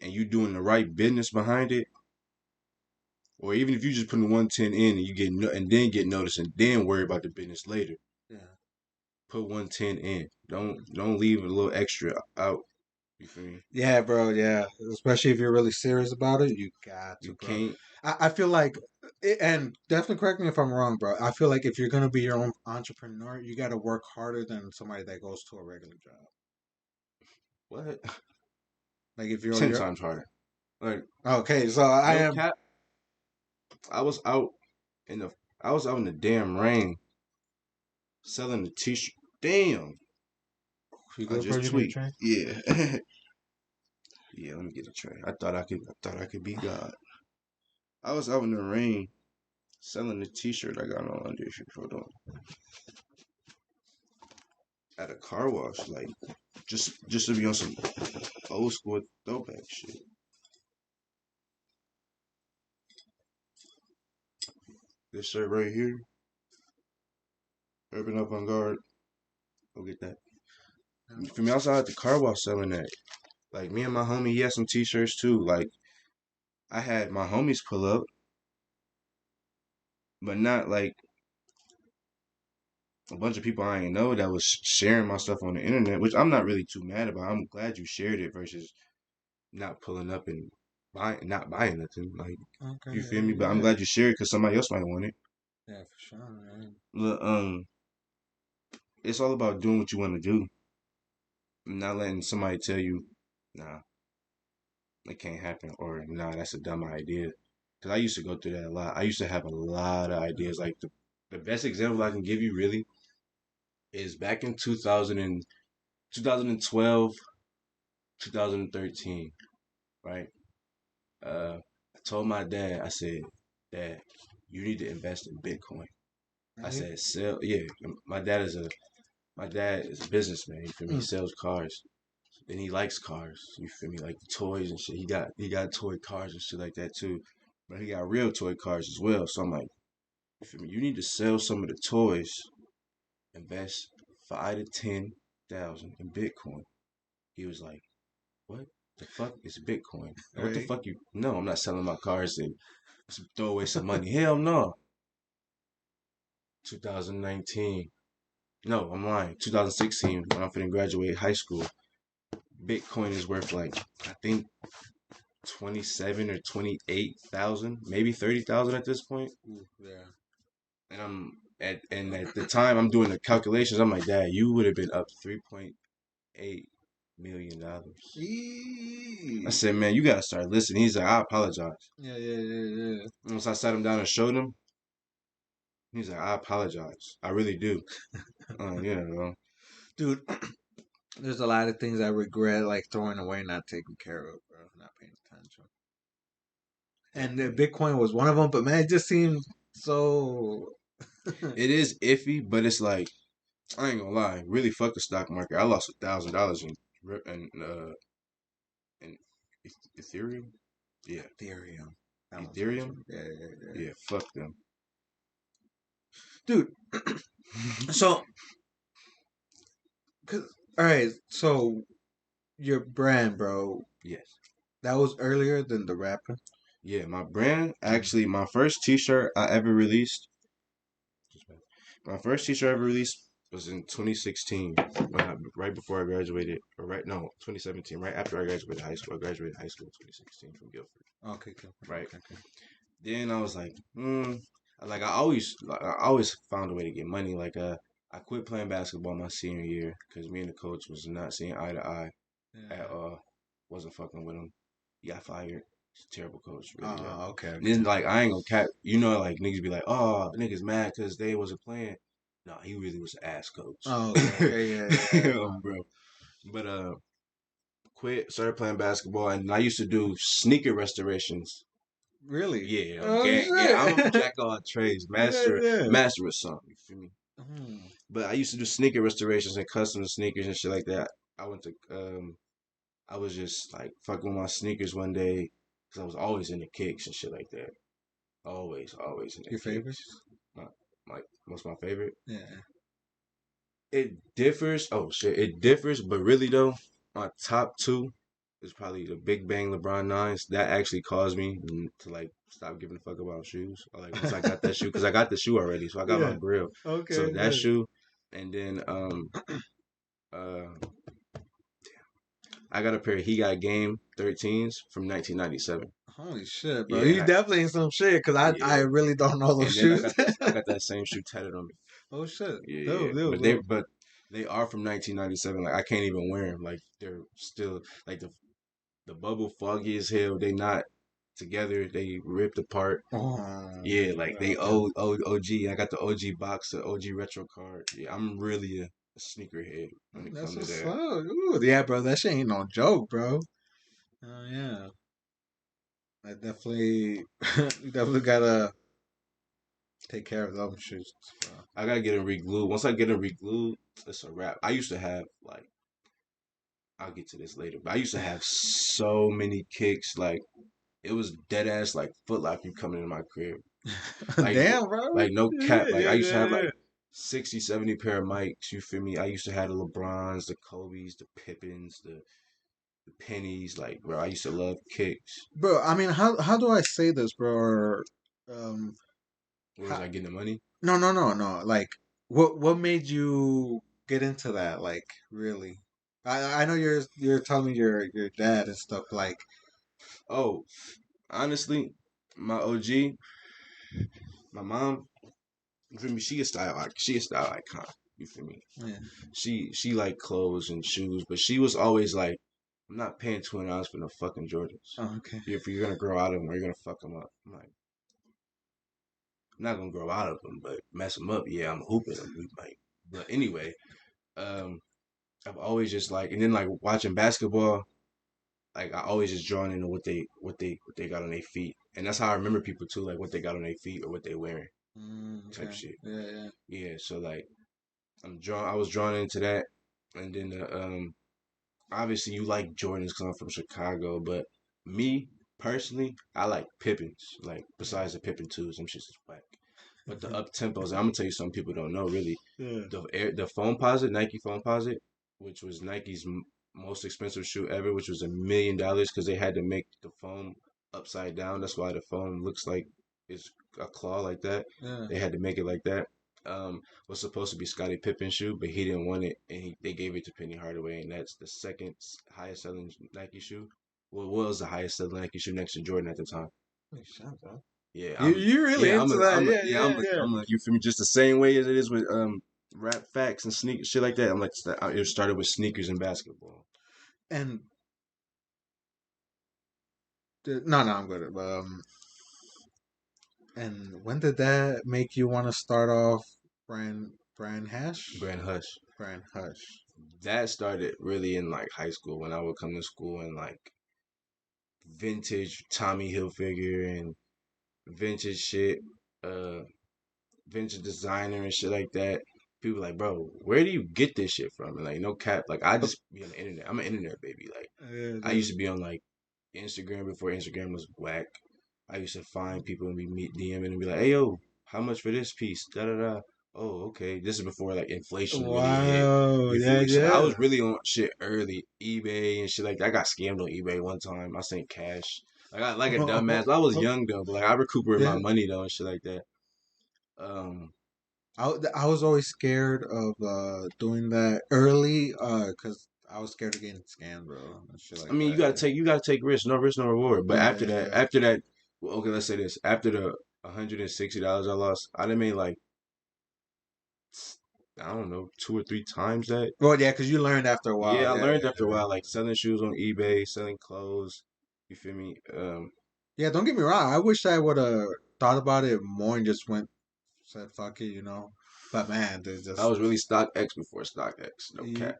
and you doing the right business behind it, or even if you just putting 110 in and you get and then get noticed and then worry about the business later, Yeah. put 110 in. Mm. Don't leave a little extra out. You feel me? Yeah, bro. Yeah, especially if you're really serious about it, you got to, You bro. can't. I feel like, and definitely correct me if I'm wrong, bro. I feel like if you're gonna be your own entrepreneur, you got to work harder than somebody that goes to a regular job. What? Like if you're 10 your times harder. Like okay, so I no am. cap. I was out in the I was out in the damn rain selling the t-shirt. Damn. You I good, bro? just You need a tweet. train? Yeah. Yeah, let me get a tray. I thought I could be God. I was out in the rain selling the t-shirt I got on under. Hold on. At a car wash, like just to be on some old school throwback shit. This shirt right here, Urban Avant Garde. Go get that. Yeah. For me, I was out at the car wash selling that. Like me and my homie, he had some t-shirts too. Like I had my homies pull up, but not like a bunch of people I ain't know that was sharing my stuff on the internet, which I'm not really too mad about. I'm glad you shared it versus not pulling up and not buying nothing. Like Okay. you feel Yeah. me? But I'm Yeah. glad you shared it because somebody else might want it. Yeah. For sure. Man. Look, it's all about doing what you want to do, not letting somebody tell you, nah. it can't happen, or nah, that's a dumb idea. Because I used to go through that a lot. I used to have a lot of ideas. Like the best example I can give you really is back in 2012, 2013, right? I told my dad, I said, Dad, you need to invest in Bitcoin. I Really? said, sell, yeah. My dad is a businessman. You feel me? He Mm. sells cars, and he likes cars. You feel me? Like the toys and shit. He got toy cars and shit like that too, but he got real toy cars as well. So I'm like, you feel me? You need to sell some of the toys, invest 5 to 10 thousand in Bitcoin. He was like, what the fuck is Bitcoin? What the Right. fuck you? No, I'm not selling my cars and throw away some money. Hell no. 2019. No, I'm lying. 2016 when I'm finna graduate high school. Bitcoin is worth like I think 27 or 28,000, maybe 30,000 at this point. Ooh, yeah. And at the time I'm doing the calculations. I'm like, Dad, you would have been up $3.8 million. I Eee. said, man, you gotta start listening. He's like, I apologize. Yeah, yeah, yeah, yeah. Once I sat him down and showed him, he's like, I apologize. I really do. Bro. Dude, there's a lot of things I regret, like throwing away, not taking care of, bro, not paying attention. And Definitely. Bitcoin was one of them, but man, it just seemed so. It is iffy, but it's like I ain't gonna lie. Really, fuck the stock market. I lost $1,000 in Ethereum. Yeah, Ethereum. That one's Ethereum. crazy. Yeah, yeah, yeah. Yeah, fuck them. Dude, so, all right, so your brand, bro, Yes. that was earlier than the rapping. Yeah, my brand actually, my first T-shirt I ever released. My first T-shirt I ever released was in 2016, right before I graduated, or right no, 2017, right after I graduated high school. I graduated high school in 2016 from Guilford. Okay, okay, Right. okay, okay. Then I was like I always found a way to get money. I quit playing basketball my senior year because me and the coach was not seeing eye to eye at Yeah. all. Wasn't fucking with him. He got fired. He's a terrible coach, really though. Oh, okay, And then okay. like I ain't gonna cap. Like niggas be like, oh niggas mad because they wasn't playing. No, he really was an ass coach, Oh, okay, okay, yeah, yeah, yeah. bro. But quit, started playing basketball, and I used to do sneaker restorations. Really? Yeah, Oh gang. Yeah, I'm a shit. jack of all trades, Yeah, master, yeah. master of something. You feel me? Hmm. But I used to do sneaker restorations and custom sneakers and shit like that. I went to I was just like fucking with my sneakers one day because I was always into kicks and shit like that. Always into Your kicks. favorites? My, what's my favorite? Yeah. It differs. Oh shit, it differs. But really though, my top two is probably the Big Bang LeBron nines. That actually caused me to like stop giving a fuck about shoes. Like once I got that shoe, because I got the shoe already, so I got my Yeah. grill. So Okay, that good. shoe, and then uh I got a pair of He Got Game 13s from 1997. Holy shit, bro. Yeah, You definitely in some shit because I yeah, really don't know those and then I shoes. got that I got that same shoe tatted on me. Oh shit. Yeah. Dope, dope, But they dope. but they are from 1997. Like I can't even wear them. Like they're still like the bubble foggy as hell. They not together. They ripped apart. Oh, Yeah, like they okay. OG. I got the OG box, the OG retro card. Yeah, I'm really a sneakerhead when it That's comes to what's that. up. Ooh, yeah, bro. That shit ain't no joke, bro. Oh yeah. I definitely, you definitely gotta take care of those shoes, bro. I gotta get them re-glued. Once I get them re-glued, it's a wrap. I used to have like I'll get to this later, but I used to have so many kicks. Like it was dead ass like Foot Locker coming in my crib. Like Damn, bro. like no cap. Yeah, Like I yeah, used to yeah, have like yeah. 60, 70 pair of mics. You feel me? I used to have the LeBrons, the Kobe's, the Pippins, the Pennies. Like bro, I used to love kicks. Bro, I mean, how do I say this, bro? Or, um, Where was I getting the money? no, no, no, no. Like, what made you get into that? Like, really? I know you're telling me your dad and stuff. Like, Oh, honestly, my OG, my mom, you feel me? She a style icon. You feel me? yeah, She like clothes and shoes, but she was always like I'm not paying $20 for no fucking Jordans. Oh, okay. If you're gonna grow out of them or you're gonna fuck them up, I'm like, I'm not gonna grow out of them, but mess them up. Yeah, I'm hooping them. Like, but anyway, um, I've always just like, and then like watching basketball, like I always just drawn into what they got on their feet, and that's how I remember people too, like what they got on their feet or what they wearing type Okay. shit. Yeah, yeah. Yeah, so like I was drawn into that, and then obviously you like Jordans because I'm from Chicago, but me personally, I like Pippins. Like besides the Pippin twos, them shits is whack. But the up tempos, I'm gonna tell you something people don't know really. Yeah. The foam posit, Nike foam posit, which was Nike's most expensive shoe ever, which was $1 million because they had to make the foam upside down. That's why the foam looks like it's a claw like that. Yeah. They had to make it like that. Was supposed to be Scottie Pippen's shoe, but he didn't want it, and they gave it to Penny Hardaway, and that's the second highest selling Nike shoe. Well, it was the highest selling Nike shoe next to Jordan at the time. Makes sense, huh? Yeah, You really yeah, into that? Yeah, yeah, yeah, yeah. you feel me? Just the same way as it is with rap facts and sneakers, shit like that. I'm like, it started with sneakers and basketball. And no, no, I'm good. And when did that make you want to start off brand hash? Brand Hush. Brand hush. That started really in like high school when I would come to school and like vintage Tommy Hilfiger and vintage shit, uh, vintage designer and shit like that. People like, bro, where do you get this shit from? And like, no cap, like I just be on the internet. I'm an internet baby. Like, Yeah, I used to be on like Instagram before Instagram was whack. I used to find people and be meet DMing and be like, "Hey yo, how much for this piece?" Da da da. Oh, okay. This is before like inflation really hit. wow. You feel Yeah, me? So I yeah. was really on shit early, eBay and shit like that. I got scammed on eBay one time. I sent cash. Like I like a dumbass. I was young though, but like I recuperated my Yeah. money though and shit like that. Um, I was always scared of doing that early because I was scared of getting scammed, bro, and shit I like mean, that. you gotta take risk, no reward. But Yeah, yeah, yeah. after that, well, okay, let's say this. After the $160 I lost, I done made like I don't know 2 or 3 times that. Well, yeah, because you learned after a while. Yeah, I Yeah, learned after a yeah, while, like selling shoes on eBay, selling clothes. You feel me? yeah. Don't get me wrong. I wish I would have thought about it more and just went said fuck it, you know. But man, there's I just was really StockX before StockX, no Ye- cap.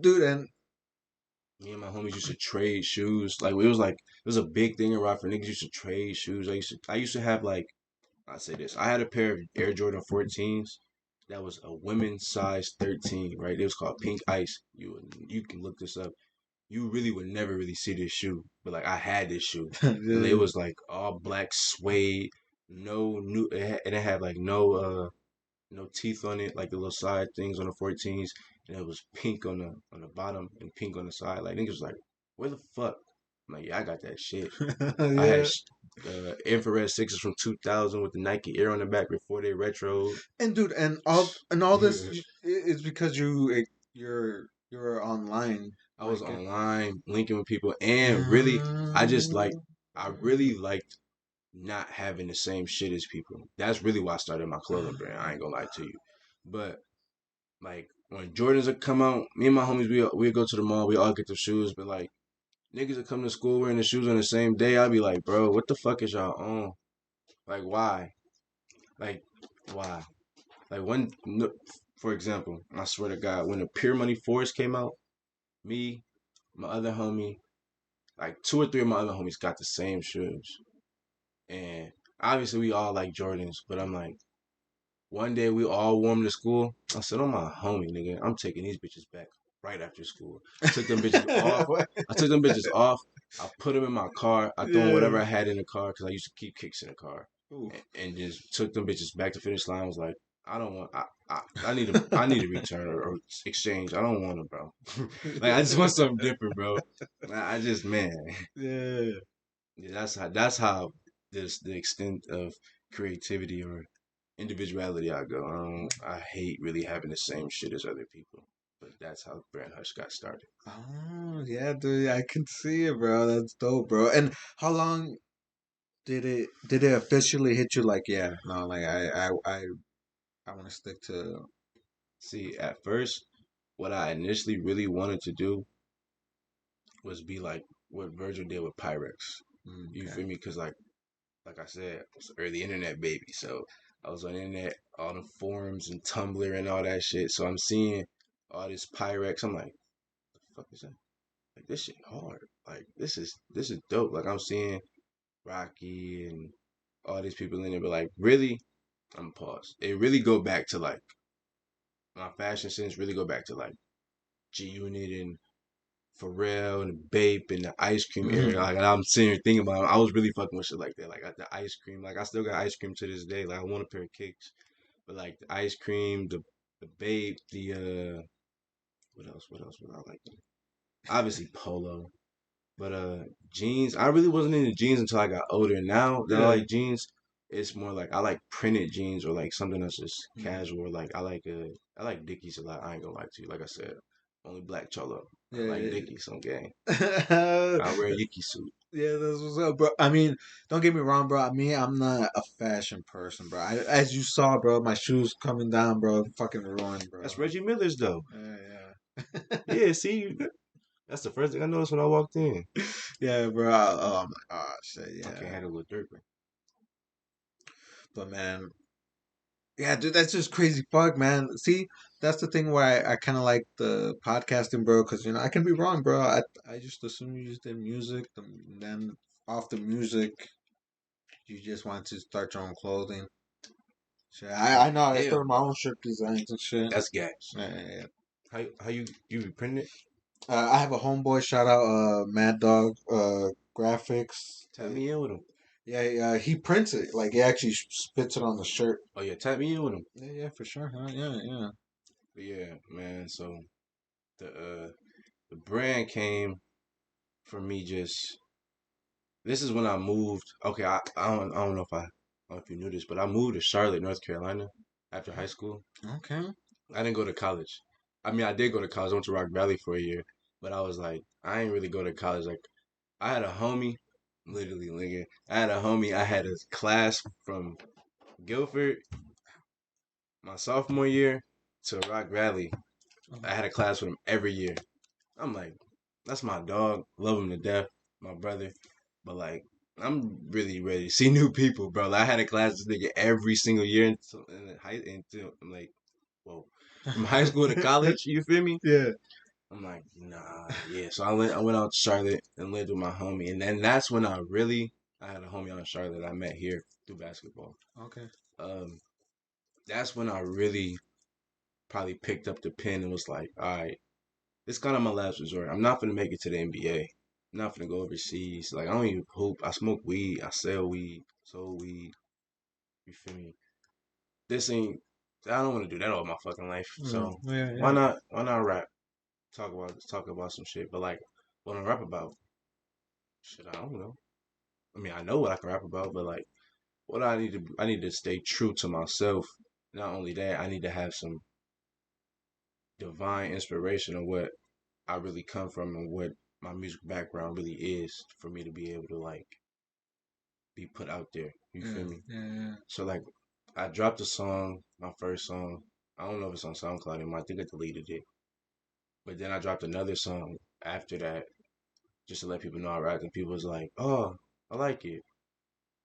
dude, and Me and my homies used to trade shoes. It was a big thing in Rockford. Niggas used to trade shoes. I used to have like I say this. I had a pair of Air Jordan 14s that was a women's size 13, right? It was called Pink Ice. You can look this up. You really would never really see this shoe, but like I had this shoe, and it yeah. was like all black suede, no new, and it had like no teeth on it, like the little side things on the 14s, and it was pink on the bottom and pink on the side. Like niggas was like, where the fuck? I'm like, yeah, I got that shit. I had Yeah. infrared sixes from 2000 with the Nike Air on the back before they retro. And dude, and all this is because you're online, I was like online linking with people, and really, I just like um, I really liked not having the same shit as people. That's really why I started my clothing brand. I ain't gonna lie to you, but like when Jordans would come out, me and my homies we go to the mall, we all get the shoes, but like niggas would come to school wearing the shoes on the same day. I'd be like, bro, what the fuck is y'all on? Like why? Like why? Like when, no, for example, I swear to God, when the Pure Money Forest came out, me, my other homie, like 2 or 3 of my other homies got the same shoes, and obviously we all like Jordans, but I'm like, one day we all wore them to school. I said, "Oh my homie, nigga, I'm taking these bitches back right after school." Took them bitches off. I took them bitches off. I put them in my car. I threw in yeah. whatever I had in the car because I used to keep kicks in the car, Oof. and just took them bitches back to finish line. I was like, I don't want. I need a return or exchange. I don't want them, bro. Like I just want something different, bro. I just man, Yeah. yeah, that's how this the extent of creativity or individuality I go. I hate really having the same shit as other people, but that's how Brand Hush got started. Oh yeah, dude, I can see it, bro. That's dope, bro. And how long did it officially hit you? Like, yeah, no, like I want to stick to. See, at first, what I initially really wanted to do was be like what Virgil did with Pyrex. You Okay. feel me? Because like I said, I was an early internet baby, so I was on the internet, all the forums and Tumblr and all that shit. So I'm seeing all this Pyrex. I'm like, the fuck is that? Like this shit hard. Like this is dope. Like I'm seeing Rocky and all these people in there, but like really, I'm pause. It really go back to like my fashion sense. Really go back to like G Unit and Pharrell and the Bape and the ice cream area. Mm. Like I'm sitting here thinking about it. I was really fucking with shit like that. Like the ice cream. Like I still got ice cream to this day. Like I want a pair of kicks. But like the ice cream, the Bape, the what else? What else would I like? Obviously polo. But jeans, I really wasn't into jeans until I got older. Now that I Yeah. like jeans, it's more like I like printed jeans or like something that's just Mm. casual. Or like I like Dickies a lot. I ain't gonna lie to you. Like I said, only black cholo. I like Yeah. Dickies, some gang. Yeah. I wear a Yuki suit. Yeah, that's what's up, bro. I mean, don't get me wrong, bro. I mean, I'm not a fashion person, bro. As you saw, bro, my shoes coming down, bro, fucking ruined, That's bro. Reggie Miller's though. Yeah, yeah. Yeah, see, that's the first thing I noticed when I walked in. Yeah, bro. Oh my gosh, I can't yeah. handle the dirt, man. But man, yeah, dude, that's just crazy fuck, man. See, that's the thing why I kind of like the podcasting, bro, because I can be wrong, bro. I just assume you just did music, then off the music, you just want to start your own clothing. Shit, I know I Hell started my no, own shirt designs and shit. that's gas. Yeah, yeah, yeah. How you reprint it? I have a homeboy. Shout out, Mad Dog, graphics. Tap me in with him. Yeah, yeah. He prints it. Like he actually spits it on the shirt. Oh yeah, tap me in with him. Yeah, yeah, for sure. Huh? Yeah, yeah. But yeah, man. So the brand came for me just. This is when I moved. Okay, I don't know if I don't know if you knew this, but I moved to Charlotte, North Carolina after high school. Okay. I didn't go to college. I mean, I did go to college. I went to Rock Valley for a year, but I was like, I ain't really go to college. Like, I had a homie, literally, nigga. I had a homie. I had a class from Guilford my sophomore year to Rock Valley. I had a class with him every year. I'm like, that's my dog. Love him to death, my brother. But like, I'm really ready to see new people, bro. Like, I had a class with this nigga every single year until I'm like, whoa, from high school to college. You feel me? Yeah. I'm like, nah, yeah. So I went out to Charlotte and lived with my homie, and then that's when I had a homie out in Charlotte I met here through basketball. Okay. Um, that's when I really probably picked up the pen and was like, all right, it's kind of my last resort. I'm not gonna make it to the NBA. I'm not gonna go overseas. Like I don't even hoop. I smoke weed. I sell weed. Sold weed. You feel me? This ain't. I don't want to do that all my fucking life. Mm, So yeah, why yeah. not? Why not rap? Talk about some shit. But like, what I rap about? Shit, I don't know. I mean, I know what I can rap about, but like, what I need to stay true to myself. Not only that, I need to have some divine inspiration of what I really come from and what my music background really is for me to be able to like be put out there. You Yeah, feel me? yeah, yeah. So like I dropped a song, my first song. I don't know if it's on SoundCloud anymore. I think I deleted it. But then I dropped another song after that just to let people know I rap and people was like, "Oh, I like it."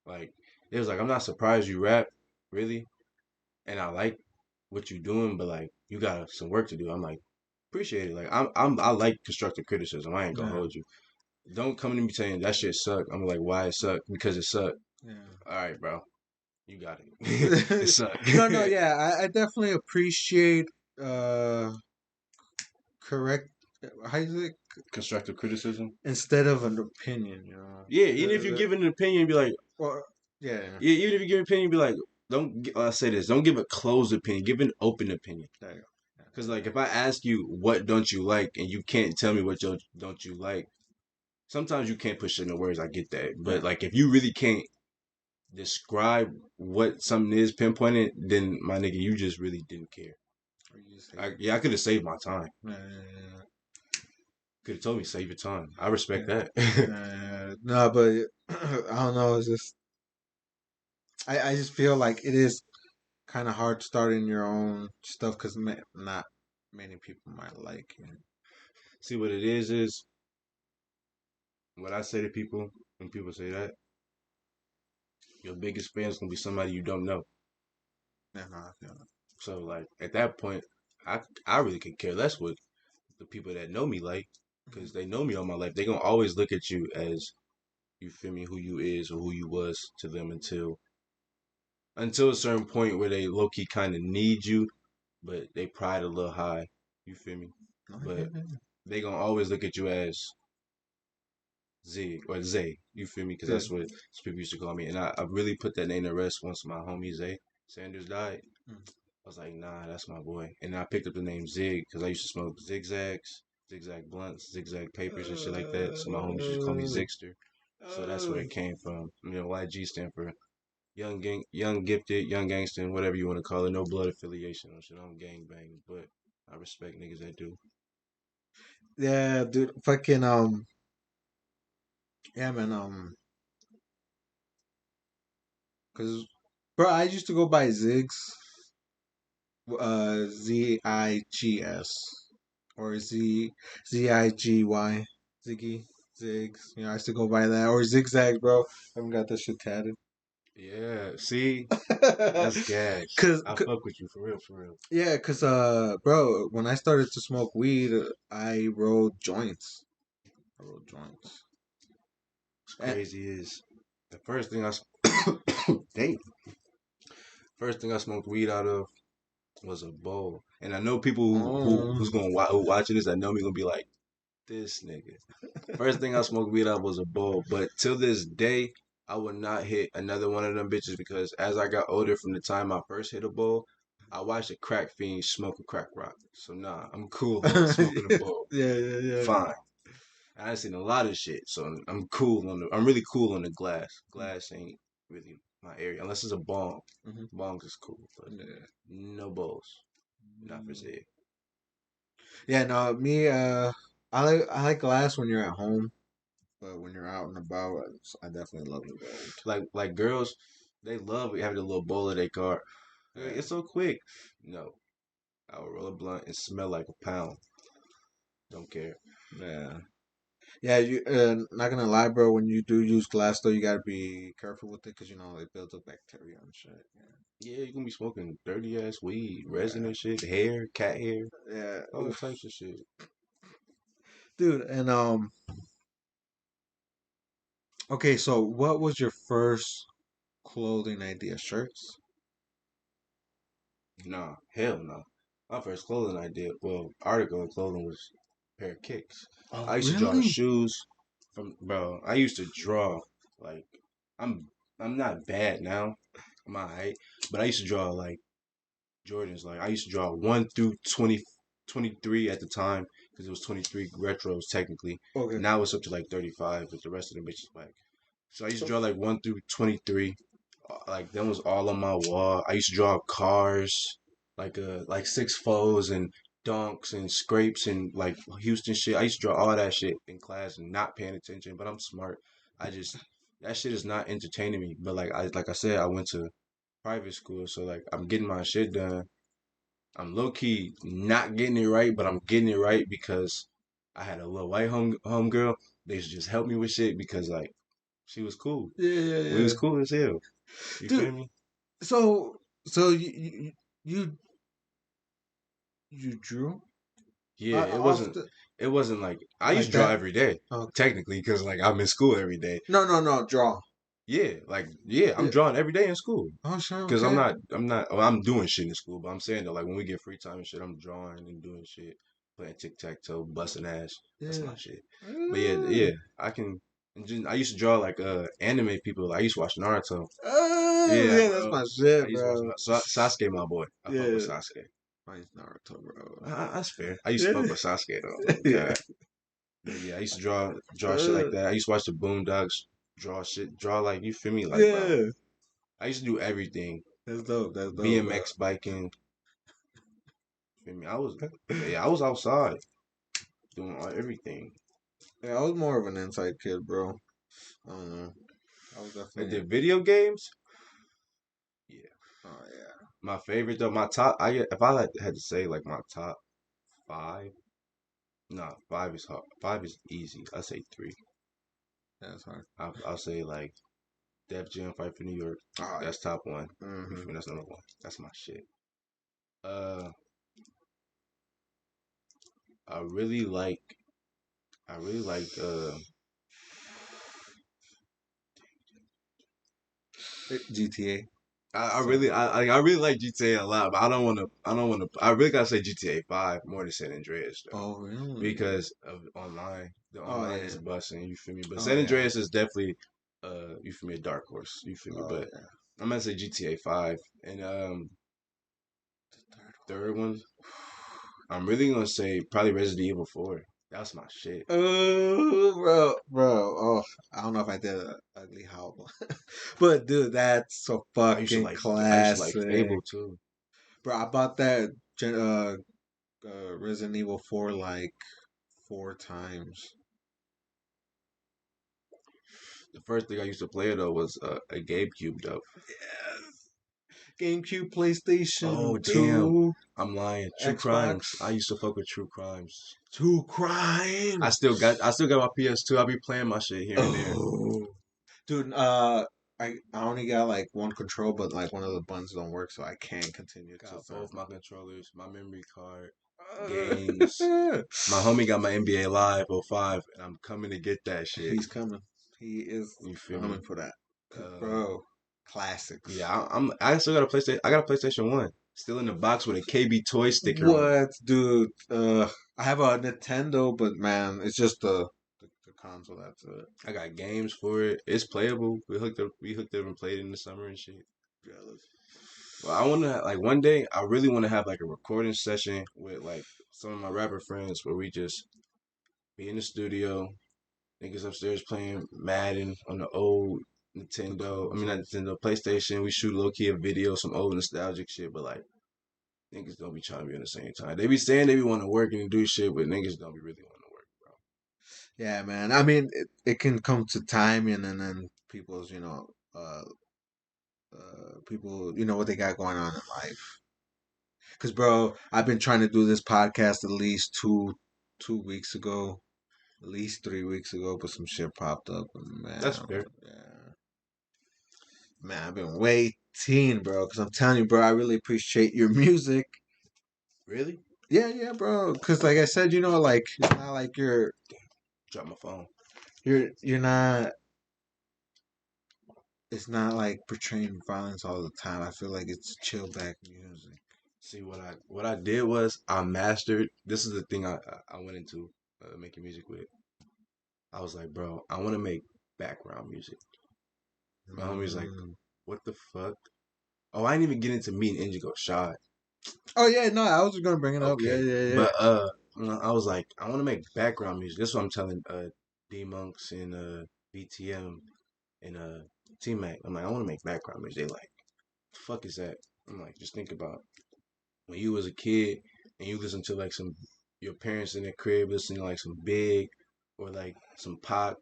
Like it was like, "I'm not surprised you rap, really." And I like what you're doing, but like you got some work to do. I'm like, appreciate it. Like I like constructive criticism. I ain't gonna Yeah. hold you. Don't come to me saying that shit suck. I'm like, why it suck? Because it suck. Yeah. All right, bro, you got it. It suck. No, no, yeah. I definitely appreciate uh correct. How is it? Constructive criticism. Instead of an opinion, you know. Yeah, even if you give an opinion, be like, Or yeah. yeah, even if you give an opinion, be like, don't say this. Don't give a closed opinion. Give an open opinion. There you go. Yeah, Because like, if I ask you what don't you like, and you can't tell me what don't you like, sometimes you can't put shit into words. I get that, yeah. but like, if you really can't describe what something is pinpointed, then my nigga, you just really didn't care. Or you just hate. Yeah, I could have saved my time. Yeah, yeah, Could have told me save your time. I yeah. respect that. No, but I don't know. It's just I just feel like it is kind of hard starting your own stuff because, not many people might like it. See what it is what I say to people when people say that, your biggest fan is gonna be somebody you don't know. Yeah, no, I feel So like at that point, I really could care less what the people that know me like, it. because they know me all my life. They gonna always look at you as, you feel me, who you is or who you was to them until a certain point where they low key kind of need you, but they pride a little high. You feel me? No, I But get it. they gonna always look at you as Z or Zay. You feel me? Because Yeah. that's what people used to call me. And I really put that name to rest once my homie Zay Sanders died. Mm. I was like, nah, that's my boy. And I picked up the name Zig because I used to smoke zigzags, zigzag blunts, zigzag papers, and shit like that. So my homies used to call me Zigster. So that's where Uh, it came from. You know, YG stand for young gang, young gifted, young gangster, whatever you want to call it. No blood affiliation or shit. I don't gang bang, but I respect niggas that do. yeah, dude. Fucking yeah, man. Cause bro, I used to go by Ziggs, Ziggs, or Ziggy, Ziggy, Ziggs. You know, I used to go by that or zigzag, bro. I haven't got that shit tatted. Yeah, see, that's gas. cause, I c- fuck with you for real, for real. yeah, cause bro, when I started to smoke weed, I rolled joints. I rolled joints. What's And, crazy is the first thing damn, first thing I smoked weed out of was a bowl. And I know people who's um, gonna who watching this, I know me gonna be like, this nigga. First thing I smoked weed out of was a bowl. But till this day, I would not hit another one of them bitches because as I got older, from the time I first hit a bowl, I watched a crack fiend smoke a crack rock. So nah, I'm cool on smoking a bowl. yeah, yeah, yeah. Fine. I've seen a lot of shit, so I'm cool on the. I'm really cool on the glass. Glass ain't really my area unless it's a bong. Mm-hmm. Bongs is cool, but Yeah. no bowls. Not for Zig. Yeah, no, me, I like glass when you're at home, but when you're out and about, I definitely love the gold. Like girls, they love having a little bowl of their car. Like, Yeah, it's so quick. No, I will roll a blunt and smell like a pound. Don't care. yeah, yeah. You, not gonna lie, bro. When you do use glass, though, you gotta be careful with it because you know it builds up bacteria and shit. Yeah, you gonna be smoking dirty ass weed, resin Yeah, and shit, hair, cat hair, yeah, all oof. types of shit. Dude. And okay. So, what was your first clothing idea? Shirts? Nah, hell no. My first clothing idea, well, article of clothing was a pair of kicks. Oh, I used to draw really? shoes from, bro. I used to draw like I'm I'm not bad now. I'm alright, but I used to draw like Jordans. Like I used to draw 1 through 23 at the time because it was 23 retros technically. Okay. Now it's up to like 35, but the rest of the bitches like. So I used to So, draw like 1 through 23. Like that was all on my wall. I used to draw cars, like six foes and donks and scrapes and like Houston shit. I used to draw all that shit in class and not paying attention, but I'm smart. I just that shit is not entertaining me. But like I said, I went to private school, so like I'm getting my shit done. I'm low key not getting it right, but I'm getting it right because I had a little white home girl. They used to just help me with shit because like she was cool. yeah, yeah, We was yeah. cool as hell. You Dude, feel me? so you you drew Yeah, off the it wasn't like I used like to draw that? every day, Okay. technically, because like I'm in school every day. No, no, no, draw. Yeah, I'm Yeah. drawing every day in school. Oh, sure, Cause okay. well, I'm doing shit in school, but I'm saying that like when we get free time and shit, I'm drawing and doing shit, playing tic tac toe, busting ass. That's Yeah. my shit. But yeah, Uh, yeah, I can. And just, I used to draw like anime people. I used to watch Naruto. Yeah, yeah, that's bro. my I shit, used to watch bro. Sasuke, my boy. I fuck with Yeah. Sasuke. Mine's Naruto, bro. That's fair. I used to fuck Yeah. with Sasuke though. Oh Yeah. God. But yeah, I used to draw shit like Uh, that. I used to watch the Boondocks, draw shit, draw like you feel me, like bro. yeah. I used to do everything. That's dope. That's dope, bro. BMX biking, feel me. Yeah, I was outside doing everything. Yeah, I was more of an inside kid, bro. I don't know. I was Like the definitely. video games, yeah. Oh yeah. My favorite though, my top. If I had to say like my top five, nah, five is hard. Five is easy. I say three. That's hard. I'll say like Def Jam Fight for New York. Oh, That's top one. You mm-hmm. feel me? That's number one. That's my shit. Uh, I really like. I really like. GTA. I So, really, I really like GTA a lot, but I don't want to. I don't want to. I really gotta say GTA 5 more than San Andreas though, oh really? because of online. The Oh online yeah. is busting. You feel me? But Oh San yeah. Andreas is definitely, you feel me, a dark horse. You feel me? Oh But yeah. I'm gonna say GTA 5, and The third third one, I'm really gonna say probably Resident Evil 4. That's my shit. Oh, bro. Oh, I don't know if I did an ugly howl, but dude, that's so fucking I used to like classic, Fable too. bro. I bought that Resident Evil 4 like 4 times. The first thing I used to play though was a GameCube though. Yes. GameCube, PlayStation Oh damn, 2, I'm lying. True Xbox. Crimes. I used to fuck with True Crimes. Two Crime. I still got my PS2. I'll be playing my shit here and there. Oh, dude. I only got like one control, but like one of the buttons don't work, so I can't continue to Got sign. both my controllers, my memory card, games. My homie got my NBA Live '05, and I'm coming to get that shit. He's coming. He is You feel me? coming for that. Cause Uh, bro, classics. yeah, I still got a PlayStation. I got a PlayStation 1, still in the box with a KB Toy sticker on it. What, dude? I have a Nintendo, but man, it's just the console. That's it. I got games for it. It's playable. We hooked up and played in the summer and shit. Jealous. Well, I want to like one day. I really want to have like a recording session with like some of my rapper friends where we just be in the studio, niggas upstairs playing Madden on the old The Nintendo. I mean, not consoles. Nintendo, PlayStation. We shoot low key a video, some old nostalgic shit, but like niggas don't be trying to be on the same time. They be saying they be want to work and do shit, but niggas don't be really want to work, bro. Yeah, man. I mean, it can come to timing, and then people's, people, what they got going on in life. Cause, bro, I've been trying to do this podcast at least 2 weeks ago, at least 3 weeks ago, but some shit popped up, and That's man, fair. yeah, man, I've been waiting, bro. Cause I'm telling you, bro, I really appreciate your music. Really? Yeah, yeah, bro. Cause like I said, like it's not like Drop my phone. you're not. It's not like portraying violence all the time. I feel like it's chill back music. See what I did was I mastered. This is the thing I went into making music with. I was like, bro, I want to make background music. My homie's like, Mm. what the fuck? Oh, I didn't even get into meeting Indigo Chi. Oh yeah, no, I was just gonna bring it up. Yeah, Okay, yeah, yeah. but I was like, I want to make background music. That's what I'm telling D Monks and BTM and T Mac. I'm like, I want to make background music. They like, the fuck is that? I'm like, just think about when you was a kid and you listen to like some your parents in their crib listening to like some Big or like some Pop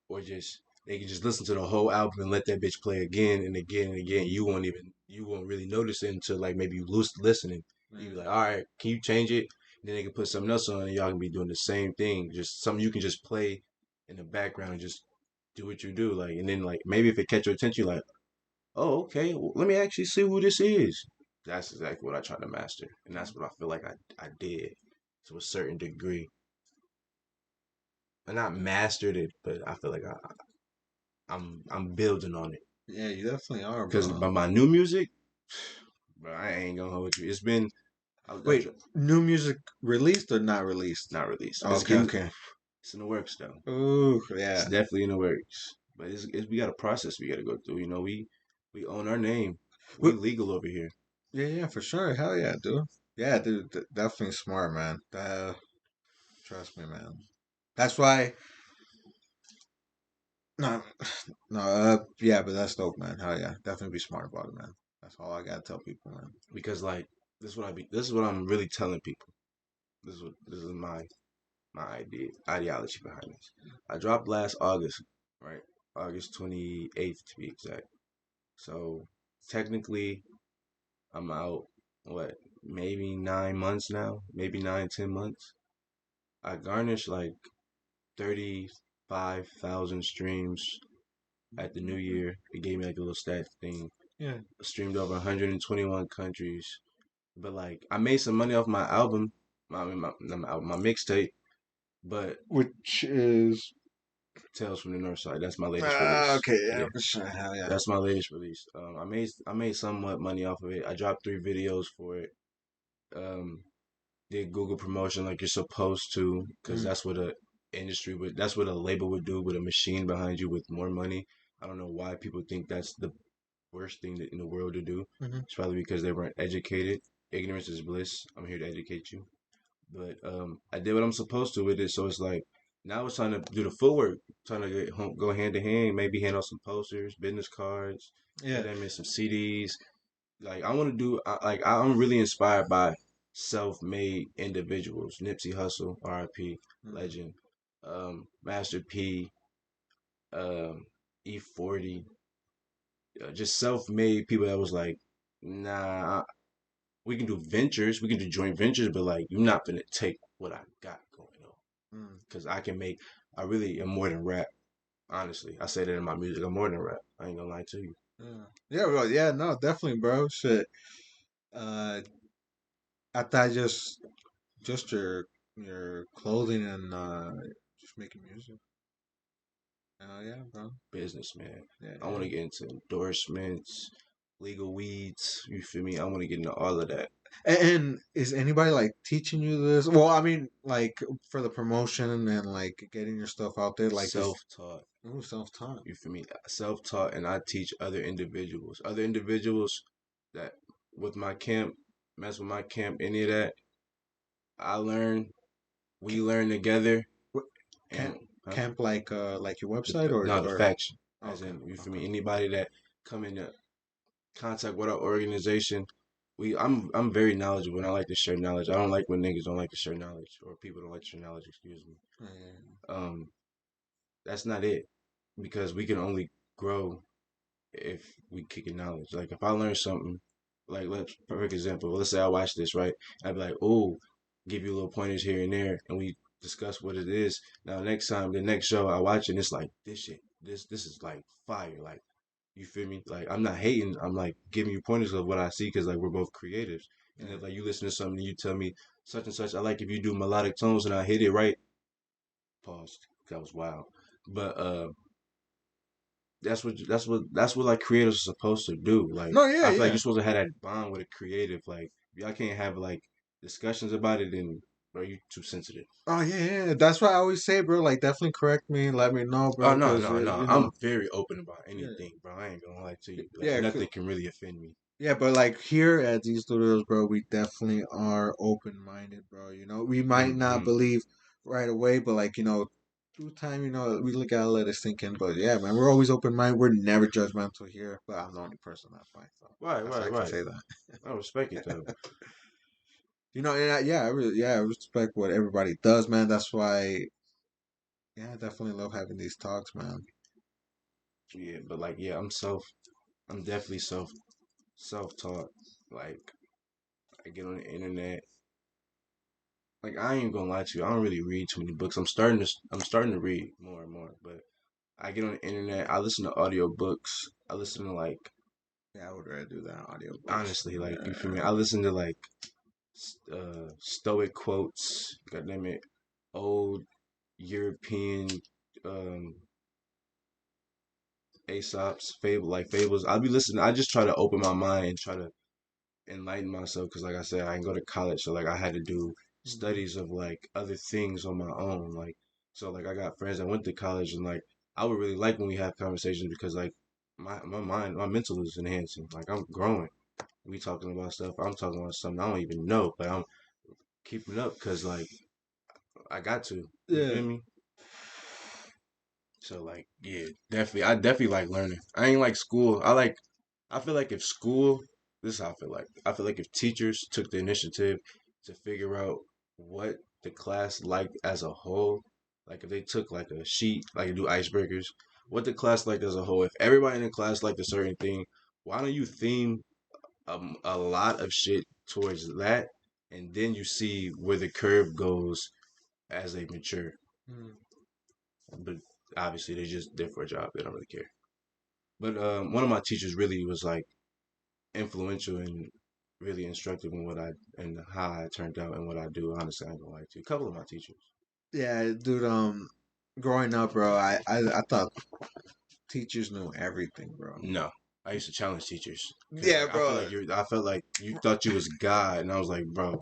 or just they can just listen to the whole album and let that bitch play again and again and again. You won't really notice it until like maybe you lose listening. You be Yeah. like, all right, can you change it? Then they can put something else on and y'all can be doing the same thing. Just something you can just play in the background and just do what you do. Like and then like maybe if it catch your attention, you're like, oh okay, well, let me actually see who this is. That's exactly what I tried to master, and that's what I feel like I did to a certain degree. I not mastered it, but I feel like I'm building on it. Yeah, you definitely are, Cause bro. by my new music, bro, I ain't gonna hold you. It's been Wait, new music released or not released? not released. It's Okay, getting okay. it's in the works though. Ooh, It's yeah. definitely in the works. But we got a process we got to go through. You know, we own our name. We Wh- legal over here. Yeah, yeah, for sure. Hell yeah, dude. Yeah, dude, definitely smart, man. Trust me, man. That's why. No, no, yeah, but that's dope, man. Hell yeah, definitely be smart about it, man. That's all I gotta tell people, man. Because like this is what I'm really telling people. This is my ideology behind this. I dropped last August, right? August 28th to be exact. So technically I'm out what maybe 9 months now, maybe 9, 10 months. I garnished like 5,000 streams at the new year. It gave me like a little stat thing. Yeah. Streamed over 121 countries. But like, I made some money off my album, my mixtape. But Which is Tales from the Northside, that's my latest release. okay. Yeah, Yeah, for sure. Hell yeah. that's my latest release. I made somewhat money off of it. I dropped 3 videos for it. Um, did Google promotion like you're supposed to, because Mm, that's what a industry would, that's what a label would do with a machine behind you with more money. I don't know why people think that's the worst thing in the world to do. hmm. It's probably because they weren't educated. Ignorance is bliss. I'm here to educate you. But I did what I'm supposed to with it, so it's like now it's time to do the footwork, trying to go hand to hand, maybe hand out some posters, business cards, get Yeah. them in some CDs. Like I want to do, like I'm really inspired by self-made individuals. Nipsey Hussle, R.I.P. Mm, Legend, Master P, E40, just self-made people that was like, nah, we can do ventures, we can do joint ventures, but like you're not gonna take what I got going on mm, because I really am more than rap. Honestly, I say that in my music. I'm more than rap. I ain't gonna lie to you. yeah. Yeah. Well. Yeah. No. Definitely, bro. Shit. Uh, I thought just your clothing and just making music. Oh yeah, bro. Businessman. Yeah. I want Yeah. to get into endorsements, legal weeds. You feel me? I want to get into all of that. And is anybody like teaching you this? Well, I mean, like for the promotion and like getting your stuff out there, like just Self-taught. self-taught. You feel me? Self-taught, and I teach other individuals that with my camp, mess with my camp, any of that. I learn, we Ca- learn together, what- and Camp, huh? camp like your website or No, the or faction, as okay, in you feel okay. me. Anybody that come into contact with our organization, I'm very knowledgeable, and I like to share knowledge. I don't like when niggas don't like to share knowledge, or people don't like to share knowledge. Excuse me. Yeah, yeah, Um, that's not it, because we can only grow if we kick in knowledge. Like if I learn something, like let's perfect example. Let's say I watch this right, I'd be like, oh, give you little pointers here and there, and we discuss what it is. Now next time, the next show I watch it, it's like this shit, this is like fire, like you feel me? Like I'm not hating, I'm like giving you pointers of what I see because like we're both creatives. And yeah. if like you listen to something, you tell me such and such. I like if you do melodic tones and I hit it right. Pause. That was wild. But that's what like creators are supposed to do. Like No, yeah, I feel like yeah. you're supposed to have that bond with a creative. Like if y'all can't have like discussions about it, then bro, you too sensitive. Oh yeah, yeah. That's why I always say, bro. Like, definitely correct me. Let me know, Oh bro. no, Because no, no. you I'm know, very open about yeah, anything, bro. I ain't gonna lie to you. Like yeah, nothing can really offend me. yeah. But like here at these studios, bro, we definitely are open minded, bro. You know, we might not Mm-hmm. believe right away, but like through time, we gotta let it sink in. But yeah, man, we're always open minded. We're never judgmental here. But I'm the only person that's why, so Right, that's why right, I can right. say that. I respect it though. And I respect what everybody does, man. That's why, yeah, I definitely love having these talks, man. Yeah, but like, yeah, I'm definitely self-taught. Like, I get on the internet. Like, I ain't gonna lie to you. I don't really read too many books. I'm starting to read more and more. But I get on the internet. I listen to audiobooks. I listen to like, Yeah, I would rather do that on audiobooks. honestly, like, you feel Yeah. me? I listen to like, stoic quotes. God damn it, old European, um, Aesop's fables. I'll be listening. I just try to open my mind and try to enlighten myself because like I said, I didn't go to college, so like I had to do Mhm. studies of like other things on my own. Like so like I got friends that went to college and like I would really like when we have conversations because like my mind, my mental is enhancing. Like I'm growing. We talking about stuff. I'm talking about something I don't even know, but I'm keeping up because like I got to. You Yeah. feel me? So like yeah, definitely. I definitely like learning. I ain't like school. I feel like if school, this is how I feel like. I feel like if teachers took the initiative to figure out what the class liked as a whole, like if they took like a sheet, like do icebreakers, what the class liked as a whole. If everybody in the class liked a certain thing, why don't you theme a lot of shit towards that, and then you see where the curve goes as they mature. Mm. But obviously they're just there for a job. They don't really care. But one of my teachers really was like influential and really instructive in what I and how I turned out and what I do. Honestly, I ain't gonna lie to you. A couple of my teachers. Yeah, dude. Growing up, bro, I thought teachers knew everything, bro. No, I used to challenge teachers because Yeah, like bro. I felt like you thought you was God, and I was like, bro,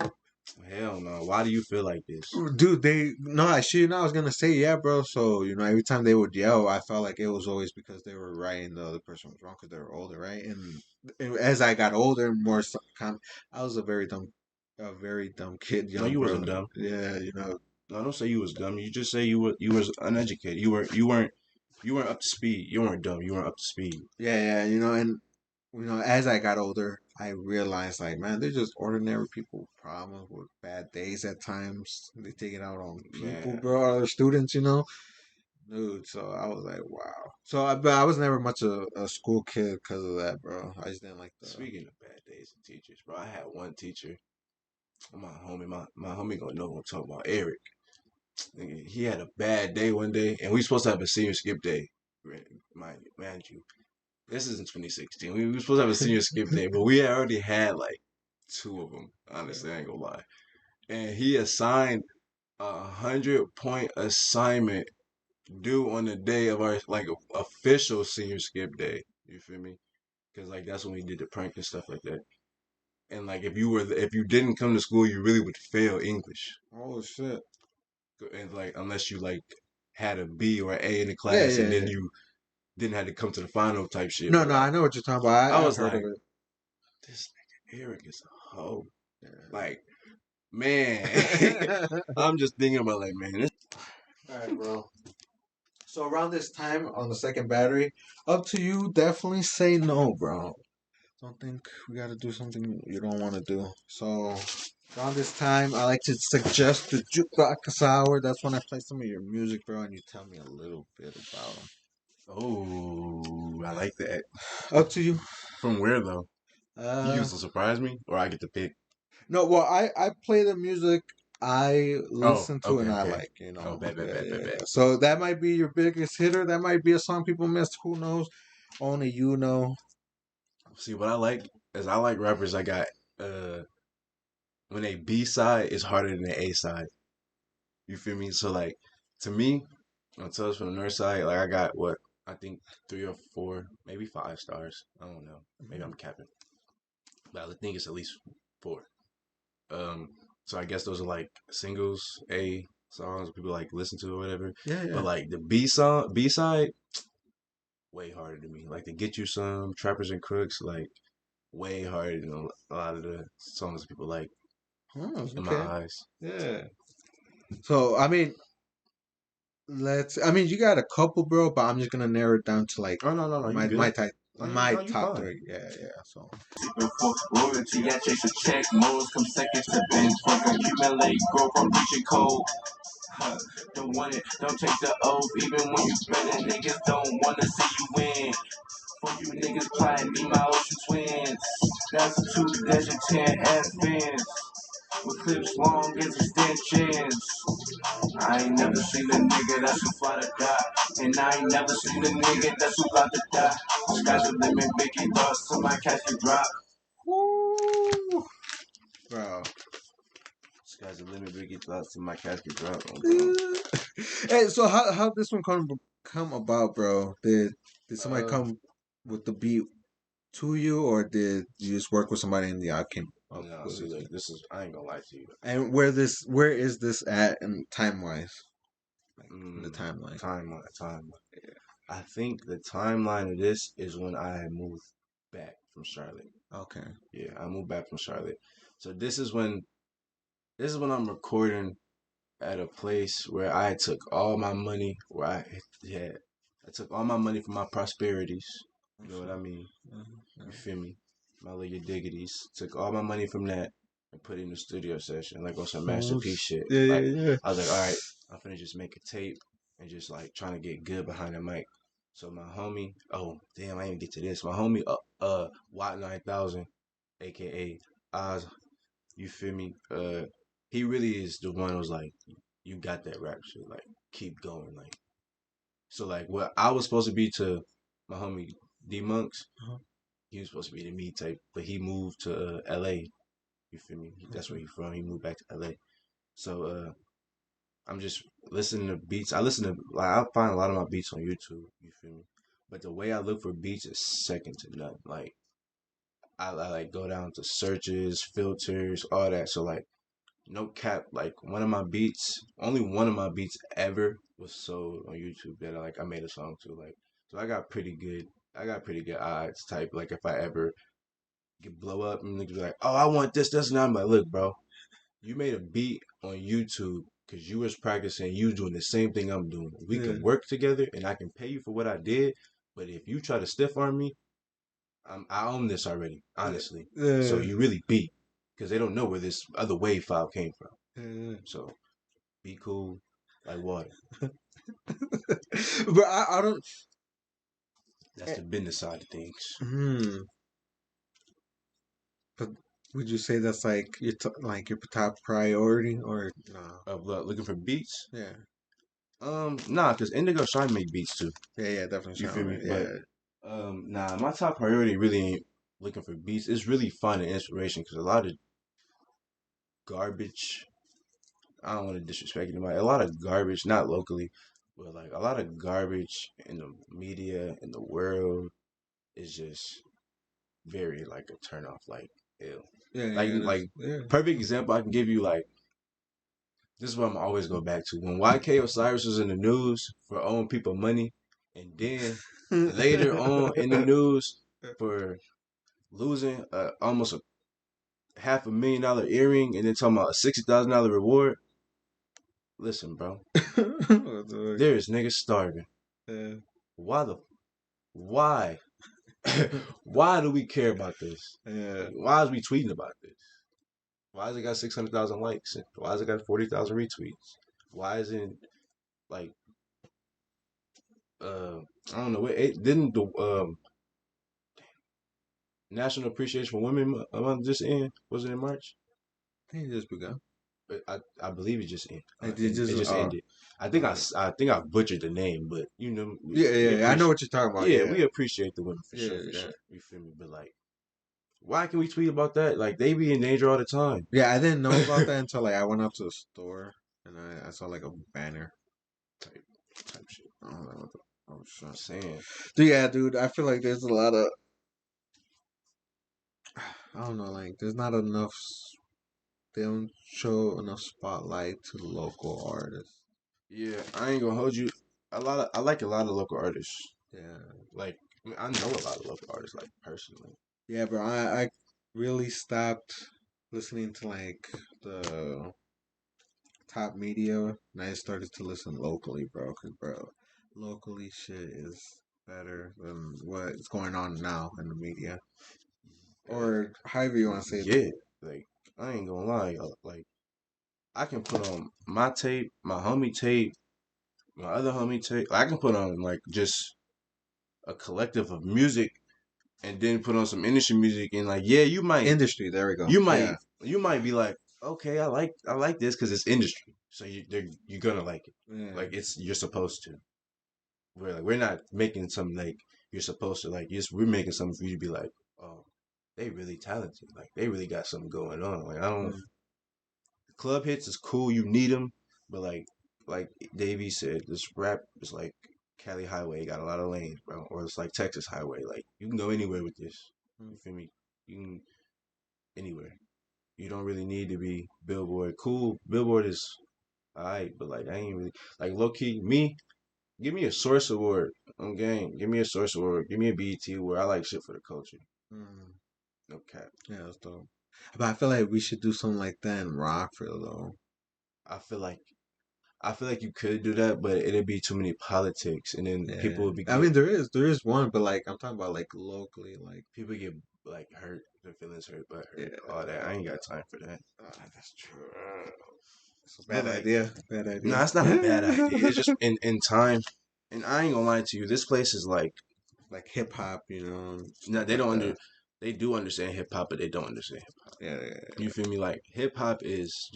hell no. Why do you feel like this? Dude, they no, actually, I was gonna say yeah, bro. So every time they would yell, I felt like it was always because they were right and the other person was wrong because they were older, right? And as I got older, I was a very dumb kid, No, young you bro. wasn't dumb. Yeah, No, don't say you was dumb. You just say you was uneducated. You weren't up to speed. You weren't dumb. You weren't up to speed. yeah, and as I got older, I realized like, man, they're just ordinary people with problems with bad days at times. They take it out on people, Man, bro, other students. Dude, so I was like, wow. But I was never much a school kid because of that, bro. I just didn't like the. speaking of bad days and teachers, bro, I had one teacher. My homie gonna know what I'm talking about. Eric. He had a bad day one day, and we supposed to have a senior skip day. Mind you, this is in 2016. We were supposed to have a senior skip day, but we had already had like two of them. Honestly, I ain't gonna lie. And he assigned 100-point assignment due on the day of our like official senior skip day. You feel me? Because like that's when we did the prank and stuff like that. And like if you didn't come to school, you really would fail English. Oh shit! And like unless you like had a B or an A in the Yeah, class, and yeah, then yeah. you didn't have to come to the final type shit. No, But no, like I know what you're talking about. I I've was heard of like, it. this nigga Eric is a hoe. Yeah. Like man, I'm just thinking about like man, this All right, bro. So around this time on the second battery, up to you. Definitely say no, bro. Don't think we got to do something you don't want to do. So around this time, I like to suggest the Jukebox hour. That's when I play some of your music, bro, and you tell me a little bit about them. oh I like that. Up to you. From where though? You Uh, used to surprise me, or I get to pick. no, well, I play the music I Oh, listen to and okay, I okay. like, Oh, bet, bet, Yeah, bet, bet, yeah, bet. yeah. So that might be your biggest hitter. That might be a song people missed. Who knows? Only you know. See, what I like is I like rappers I got uh when they B side is harder than the A side. You feel me? So like to me, on Tales from the Northside, like I got what I think 3 or 4, maybe 5 stars. I don't know. Maybe I'm capping, but I think it's at least 4. Um, so I guess those are like singles, A songs people like listen to or whatever. Yeah, But yeah. like the B side, way harder to me. Like to get you some Trappers and Crooks, like way harder than a lot of the songs people like Oh, in my okay. eyes. Yeah. So I mean, you got a couple, bro, but I'm just gonna narrow it down to like Oh no no no, you my good? type, my No, you top fine. three. Yeah, yeah. So For royalty, I chase a check. Moles come second to bench. Fuck accumulate, grow from reaching cold. Huh, don't want it, don't take the oath. Even when you better, niggas don't wanna see you win. For you niggas plotting, be my ocean twins. That's 2-10 F-Ins. With clips long as extensions. I ain't never seen a nigga that's who fly to die. And I ain't never seen a nigga that's who about to die. Sky's the limit, biggie thoughts till my casket drop. woo, bro. Sky's the limit, Biggie thoughts in my casket drop. Oh, bro. Hey, so how this one come about, bro? Did somebody Uh, come with the beat to you, or did you just work with somebody and y'all came up no, with see, this? like this is I ain't gonna lie to you. And where is this at in time wise, like in the timeline? Timeline. I think the timeline of this is when I moved back from Charlotte. Okay. Yeah, I moved back from Charlotte. So this is when I'm recording at a place where I took all my money, yeah, I took all my money from my prosperities. You know what I mean? You feel me? My little diggities. Took all my money from that and put it in the studio session, like on some masterpiece shit. Yeah, Like yeah, yeah. I was like, all right, I'm finna just make a tape and just like trying to get good behind the mic. So my homie, oh damn, I didn't get to this. My homie, Watt 9000, aka Oz, you feel me? He really is the one who's like, you got that rap shit, like keep going, like So like what I was supposed to be to my homie D Monks, Uh-huh. he was supposed to be the me type, but he moved to L.A. You feel me? That's where Okay. he's from. He moved back to L.A. So I'm just listening to beats. I listen to like I find a lot of my beats on YouTube. You feel me? But the way I look for beats is second to none. Like I like go down to searches, filters, all that. So like no cap, like one of my beats, only one of my beats ever was sold on YouTube that I made a song to. Like so I got pretty good odds type. Like if I ever get blow up and niggas be like, oh I want this, and I'm like, look, bro, you made a beat on YouTube because you was practicing, you doing the same thing I'm doing. We Yeah. can work together and I can pay you for what I did. But if you try to stiff arm me, I own this already, honestly. So Yeah. you really beat because they don't know where this other wave file came from. Yeah. So be cool like water. But I don't. That's the business side of things. Hmm. But would you say that's like like your top priority or no? Of looking for beats. Yeah. Nah, because Indigo Chi make beats too. Yeah. Yeah. Definitely. You feel me? Sound. But Yeah. nah, my top priority really ain't looking for beats. It's really finding inspiration because a lot of garbage. I don't want to disrespect anybody. A lot of garbage, not locally, but like a lot of garbage in the media in the world is just very like a turn off. Like ew. Yeah. Like Yeah. like Yeah. perfect example I can give you like this is what I'm always go back to when YK Osiris was in the news for owing people money, and then later on in the news for losing almost a $500,000 earring, and then talking about a $60,000 reward. Listen, bro, What the there is niggas starving. fuck? Why the why why do we care about this? Yeah. Why is we tweeting about this? Why has it got 600,000 likes? Why has it got 40,000 retweets? Why isn't like uh I don't know. It didn't the National Appreciation for Women month just end? Was it in March? I think it just begun. I believe it just ended. I did It just. just Oh. ended. Okay. I think I butchered the name, but you know Yeah. we Yeah. Yeah. I know appreciate. what you're talking about. Yeah, Yeah. we appreciate the women for Yeah. sure, for Yeah. sure. You feel me? But like, why can we tweet about that? Like they be in danger all the time. Yeah. I didn't know about that until like I went up to the store and I saw like a banner. type, type shit. I was like, what the oh I'm shit. saying. Dude, yeah, dude. I feel like there's a lot of I don't know, like there's not enough. They don't show enough spotlight to local artists. Yeah, I ain't gonna hold you. I like a lot of local artists. Yeah, Like I know a lot of local artists, like personally. yeah, bro. I really stopped listening to like the top media, and I started to listen locally, bro. Cause bro, locally shit is better than what's going on now in the media, Uh, or however you want to say it. yeah, like I ain't gonna lie. Like I can put on my tape, my homie tape, my other homie tape. I can put on like just a collective of music, and then put on some industry music, and like yeah, Industry. There we go. you Yeah, might, you might be like, okay, I like this because it's industry, so you're gonna like it. yeah. Like it's you're supposed to. We're not making something like you're supposed to like. Yes, we're making something for you to be like, oh, they really talented. Like they really got something going on. Like I don't. Mm. Club hits is cool. You need them, but like Davey said, this rap is like Cali Highway. Got a lot of lanes, bro. Or it's like Texas Highway. Like you can go anywhere with this. Mm. You feel me? You can anywhere. You don't really need to be Billboard. Cool, Billboard is alright, but like I ain't really like low key. Me, give me a Source Award on game. Give me a Source Award. Give me a BET Award. I like shit for the culture. Mm. No cap. Yeah, that's dope. But I feel like we should do something like that in Rockford, though. I feel like I feel like you could do that, but it'd be too many politics, and then people Yeah, would be I mean there is one, but like I'm talking about like locally, like people get like hurt, their feelings hurt, but hurt, yeah, all that. I ain't got time for that. that's true. It's a But bad like, idea. Bad nah, idea. it's not a bad idea. It's just in time. And I ain't gonna lie to you, this place is like, Like hip hop, and nah, stuff like that. they do understand hip hop, but they don't understand hip hop. Yeah, yeah, You feel me? Like hip hop is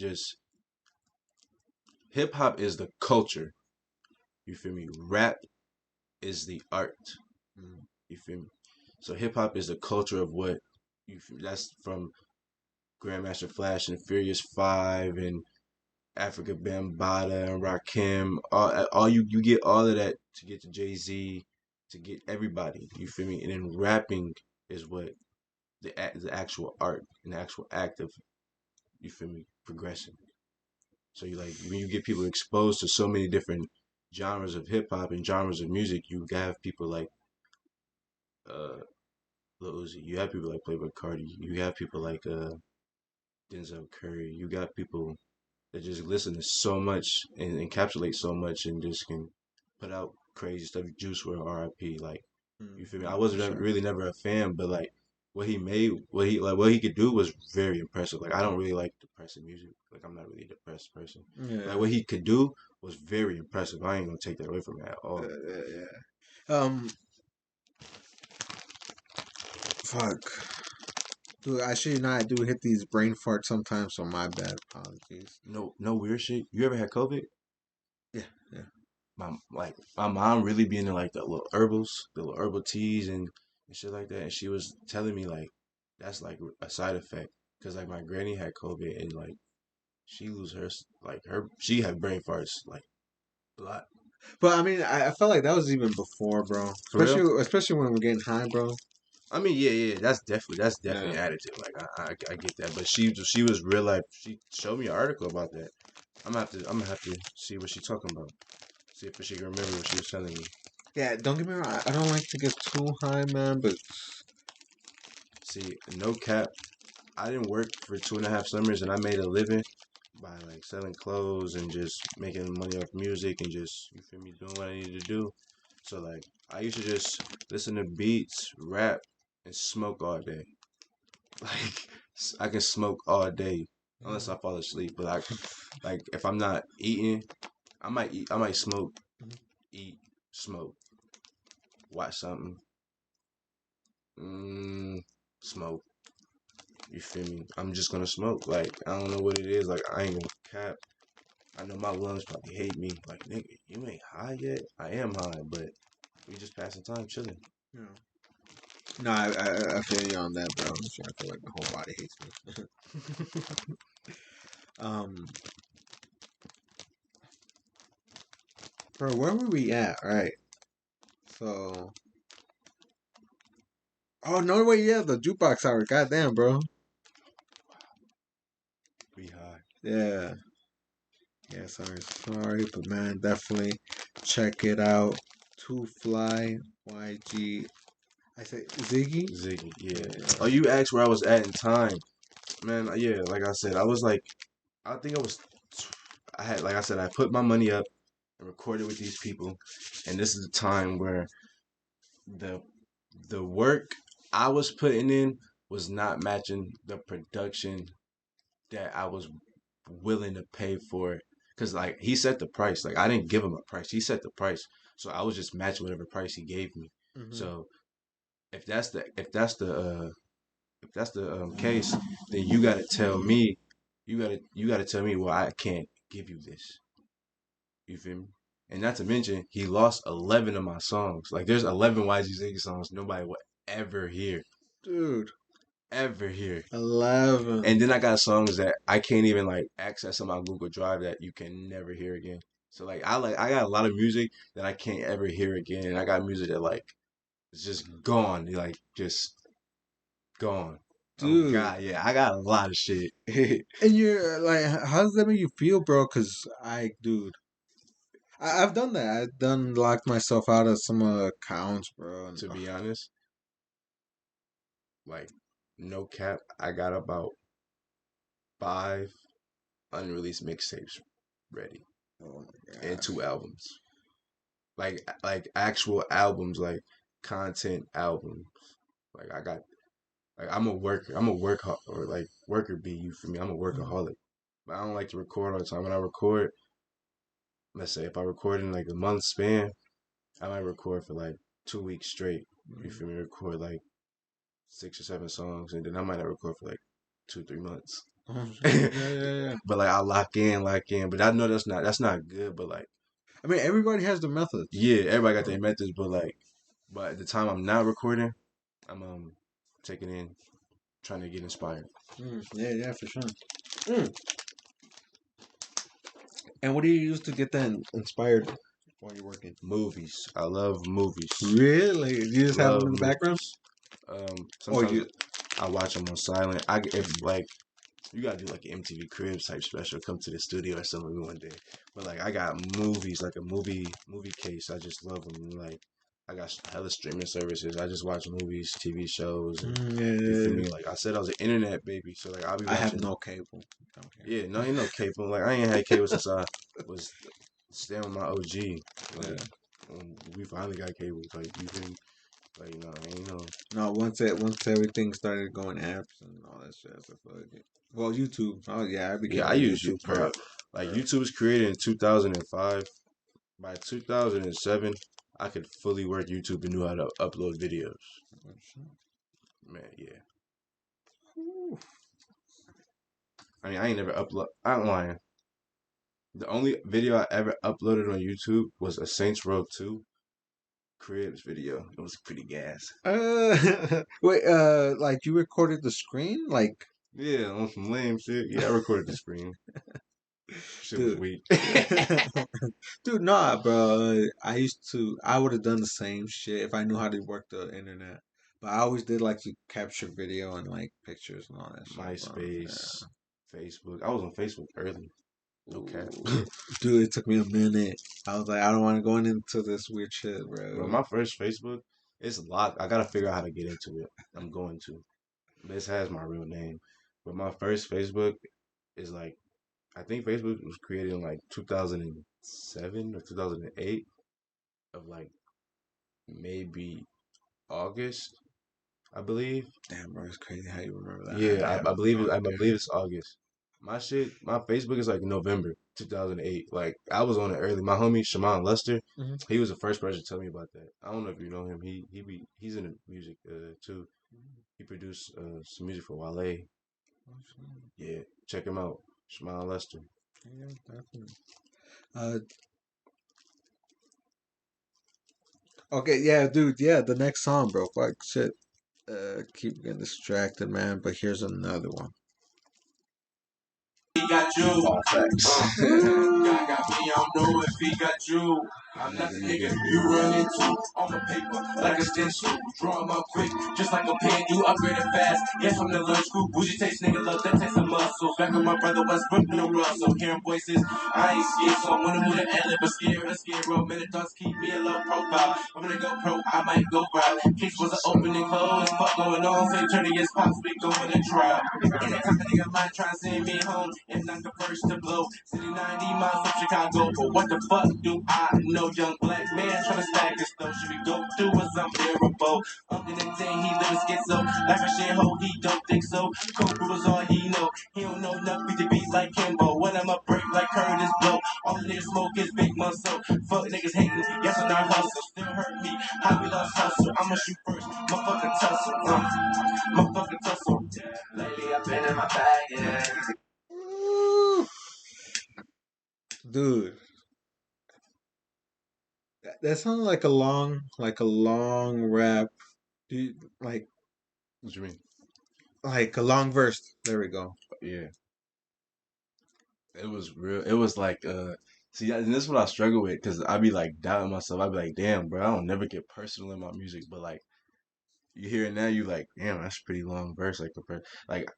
the culture. You feel me? Rap is the art. Mm. You feel me? So hip hop is the culture of what that's from Grandmaster Flash and Furious Five and Africa Bambaataa and Rakim. All you get all of that to get to Jay-Z, to get everybody. You feel me? And then rapping is what the actual art and the actual act of, you feel me, progressing. So you like when you get people exposed to so many different genres of hip hop and genres of music, you have people like uh Lil Uzi, you have people like Playboi Carti, you have people like Denzel Curry, you got people that just listen to so much and encapsulate so much and just can put out crazy stuff. Juice WRLD, R.I.P. Like, you feel me? I wasn't Sure. really never a fan, but like what he made, what he could do was very impressive. Like I don't really like depressive music. Like I'm not really a depressed person. Like Yeah. what he could do was very impressive. I ain't gonna take that away from him at all. Yeah. Fuck. Dude, I should not. I do hit these brain farts sometimes, so my bad. Apologies. No weird shit. You ever had COVID? Yeah, yeah. My mom really be into like the little herbal teas and shit like that, and she was telling me like that's like a side effect because like my granny had COVID and like she lose her she had brain farts like a lot. But I mean, I felt like that was even before, bro. For real? Especially when we're getting high, bro. I mean, yeah, that's Yeah. definitely additive. Like I get that, but she was real life. She showed me an article about that. I'm gonna have to see what she's talking about. See if she can remember what she was telling me. Yeah, don't get me wrong. I don't like to get too high, man. But See, no cap. I didn't work for 2.5 summers, and I made a living by like selling clothes and just making money off music and just, you feel me, doing what I needed to do. So like I used to just listen to beats, rap, and smoke all day. Like I can smoke all day unless I fall asleep. But like if I'm not eating, I might eat. I might smoke, eat, smoke, watch something, smoke. You feel me? I'm just gonna smoke. Like I don't know what it is. Like I ain't gonna cap. I know my lungs probably hate me. Like nigga, you ain't high yet. I am high, but we just passing time chilling. yeah. No, I feel you on that, bro. I feel like my whole body hates me. um, bro, where were we at? All right. So, oh no way, yeah, the jukebox hour. Goddamn, bro. We high. Yeah. Yeah, sorry, but man, definitely check it out. To fly YG. I say Ziggy. Ziggy, yeah. Oh, Yeah. you asked where I was at in time, man. Yeah, like I said, I was like, I think I was, I had, like I said, I put my money up and recorded with these people, and this is the time where the the work I was putting in was not matching the production that I was willing to pay for it. Cause like he set the price. Like I didn't give him a price. He set the price. So I was just matching whatever price he gave me. Mm-hmm. So if that's the case, then you gotta tell me, you gotta tell me, well, I can't give you this. You feel me? And not to mention, he lost 11 of my songs. Like there's 11 YG Ziggy songs nobody will ever hear, Dude, ever hear. 11. And then I got songs that I can't even like access on my Google Drive that you can never hear again. So like I got a lot of music that I can't ever hear again, and I got music that like it's just gone, like just gone. Oh Dude. God, yeah, I got a lot of shit. And you're like, how does that make you feel, bro? Because dude, I've done that. I've done locked myself out of some accounts, bro. And, To be honest, like no cap, I got about 5 unreleased mixtapes ready oh my and god. 2 albums, like actual albums, like content albums. Like I got like I'm a worker. I'm a or like worker bee. You for me? I'm a workaholic. But I don't like to record all the time. When I record, let's say if I record in like a month span, I might record for like 2 weeks straight. You feel me? Record like 6 or 7 songs, and then I might not record for like 2 3 months. Yeah, yeah, yeah. But like I lock in. But I know that's not good. But like I mean, everybody has the methods. Yeah, everybody got their methods, but at the time I'm not recording, I'm taking in, trying to get inspired. Yeah, for sure. Mm. And what do you use to get that inspired while you're working? Movies. I love movies. Really? You just have Love them in the background? movies. Or Sometimes you? I watch them on silent. If like you gotta do like an MTV Cribs type special, come to the studio or something one day. But like I got movies, like a movie case. I just love them. Like I got hella streaming services. I just watch movies, TV shows, and you feel Yeah. me? Like I said, I was an internet baby, so like I'll be I have watching. no cable. Yeah, no, ain't no cable. Like I ain't had cable since I was staying with my OG. Yeah. Like we finally got cable. Like you feel me? Like no, ain't no. No, once everything started going apps and all that shit, I said, fuck it. Well, YouTube. Oh yeah, I became Yeah, a I use you, YouTube bro. pro. Like YouTube was created in 2005. By 2007, I could fully work YouTube and knew how to upload videos. Man, yeah. I mean, I ain't never upload. I'm lying. The only video I ever uploaded on YouTube was a Saints Row 2 Cribs video. It was pretty gas. Wait, like you recorded the screen, like, Yeah, on some lame shit. Yeah, I recorded the screen. Shit was dude. weak. Dude, nah, bro. I would have done the same shit if I knew how to work the internet. But I always did like to capture video and like pictures and all that shit, bro. MySpace, Facebook. I was on Facebook early. No cap. Ooh. Dude, it took me a minute. I was like, I don't want to go into this weird shit, Bro, bro. my first Facebook, it's locked. I gotta figure out how to get into it. I'm going to. This has my real name. But my first Facebook is like, I think Facebook was created in like 2007 or 2008 of like maybe August, I believe. Damn, bro, it's crazy how you remember that. Yeah, I have I believe no it. I idea. believe it's August. My Facebook is like November 2008. Like I was on it early. My homie Shaman Lester, Mhm. he was the first person to tell me about that. I don't know if you know him. He's in the music too. He produced some music for Wale. Yeah, check him out, Shaman Lester. Yeah, definitely. Uh, okay, yeah, dude, yeah, the next song, bro. Fuck, shit. Keep getting distracted, man. But here's another one. He got you. All facts. God got me, I don't know if he got you. I'm not the nigga you run into on the paper like a stencil. Draw 'em out quick, just like a pen. You upgrade it fast. Yes, from the lunch school. Bougie taste nigga love that taste of muscle. Back with my brother Westbrook in the Russell. Hearing voices, I ain't scared, so I wanna move the ad but scared or scared. Real minute thoughts keep me a low profile. I'm gonna go pro, I might go wild. Case was an open and close. Fuck going on, say turn against pops, we going to trial. Anytime a nigga might try to send me home, and I'm the first to blow. City 90 miles from Chicago, but what the fuck do I know? Young black man trying to stack this though. Should we go through or something bearable? Up in the day, he live schizo. Like a shithole, he don't think so. Coke was all he know. He don't know nothing to be like Kimbo. When I'm a break like Curtis Blow. All the niggas smoke is big muscle. Fuck niggas hating, yes on our hustle. Still hurt me, how we lost hustle. I'ma shoot first, motherfucking tussle. Motherfucking tussle. Lately I've been in my bag, yeah. Ooh, dude, that sounded like a long rap. Dude, What you mean? like a long verse. There we go. Yeah, it was real. It was like see, and this is what I struggle with because I be like doubting myself. I be like, damn, bro, I don't never get personal in my music, but like you hear it now, you like, damn, that's a pretty long verse. Like compared, like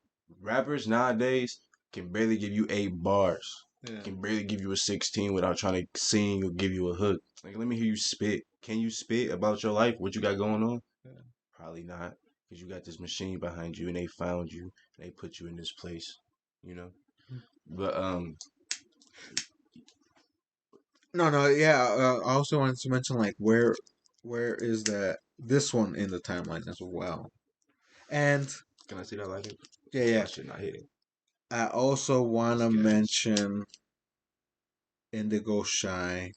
rappers nowadays can barely give you 8 bars. Yeah. Can barely give you a 16 without trying to sing or give you a hook. Like, let me hear you spit. Can you spit about your life? What you got going on? Yeah. Probably not, because you got this machine behind you, and they found you, and they put you in this place. You know. But No, yeah. I also wanted to mention like where is that this one in the timeline as well? And can I see that lighting? yeah, My yeah. shit not hitting. I also want to It's gas. mention Indigo Shy.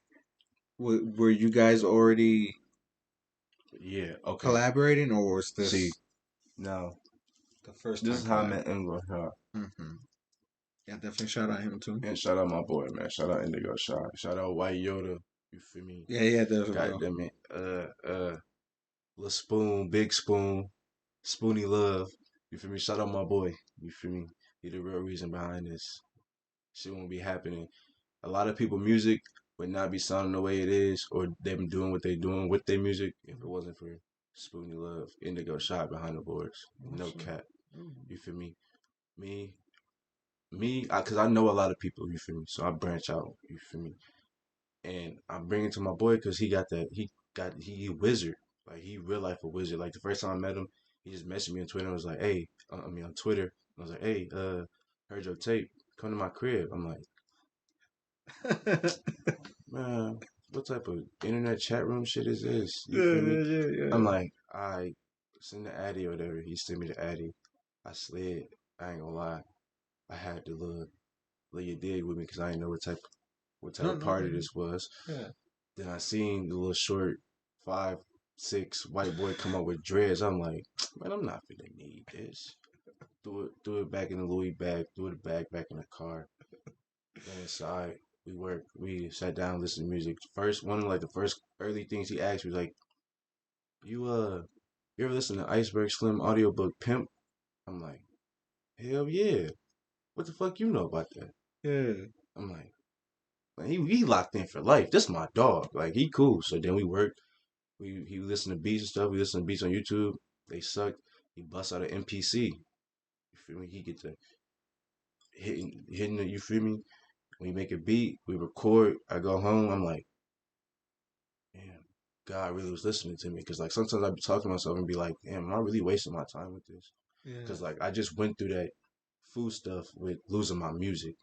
Were you guys already Yeah. Okay. collaborating, or was See, this now the first this time is how I collab? met Indigo Shy. Mm-hmm. Yeah, definitely shout out him too. And shout out my boy, man. Shout out Indigo Shy. Shout out White Yoda. You feel me? Yeah, yeah, definitely, God bro. damn it. Lil Spoon, Big Spoon, Spoony Love. You feel me? Shout out my boy. You feel me? He the real reason behind this. Shit won't be happening. A lot of people music would not be sounding the way it is, or them doing what they doing with their music if it wasn't for Spoony Love, Indigo Shot behind the boards. No Awesome. cap. You feel me? Me, cause I know a lot of people. You feel me? So I branch out. You feel me? And I'm bringing to my boy because he got that. He wizard. Like he real life a wizard. Like the first time I met him, he just messaged me on Twitter. I was like, hey, I mean on Twitter. I was like, hey, heard your tape. Come to my crib. I'm like, man, what type of internet chat room shit is this? You Yeah, feel me? yeah, yeah, I'm yeah. like, I send the Addy or whatever. He sent me the Addy. I slid. I ain't gonna lie. I had to look your dig with me because I didn't know what type No, of no. party this was. Yeah. Then I seen the little short 5'6" white boy come up with dreads. I'm like, man, I'm not gonna need this. Threw it back in the Louis bag, threw it back in the car. Then inside, we sat down, listened to music. First one of like the first early things he asked me was like, you ever listen to Iceberg Slim audiobook Pimp? I'm like, hell yeah. What the fuck you know about that? Yeah. I'm like, man, he locked in for life. This my dog. Like he cool. So then we worked. He listened to beats and stuff. We listened to beats on YouTube. They sucked. He busts out an MPC. You feel me? He get to hitting it. You feel me? We make a beat. We record. I go home. I'm like, damn, God really was listening to me. Because like sometimes I be talking to myself and be like, damn, am I really wasting my time with this? Yeah. Because like I just went through that food stuff with losing my music.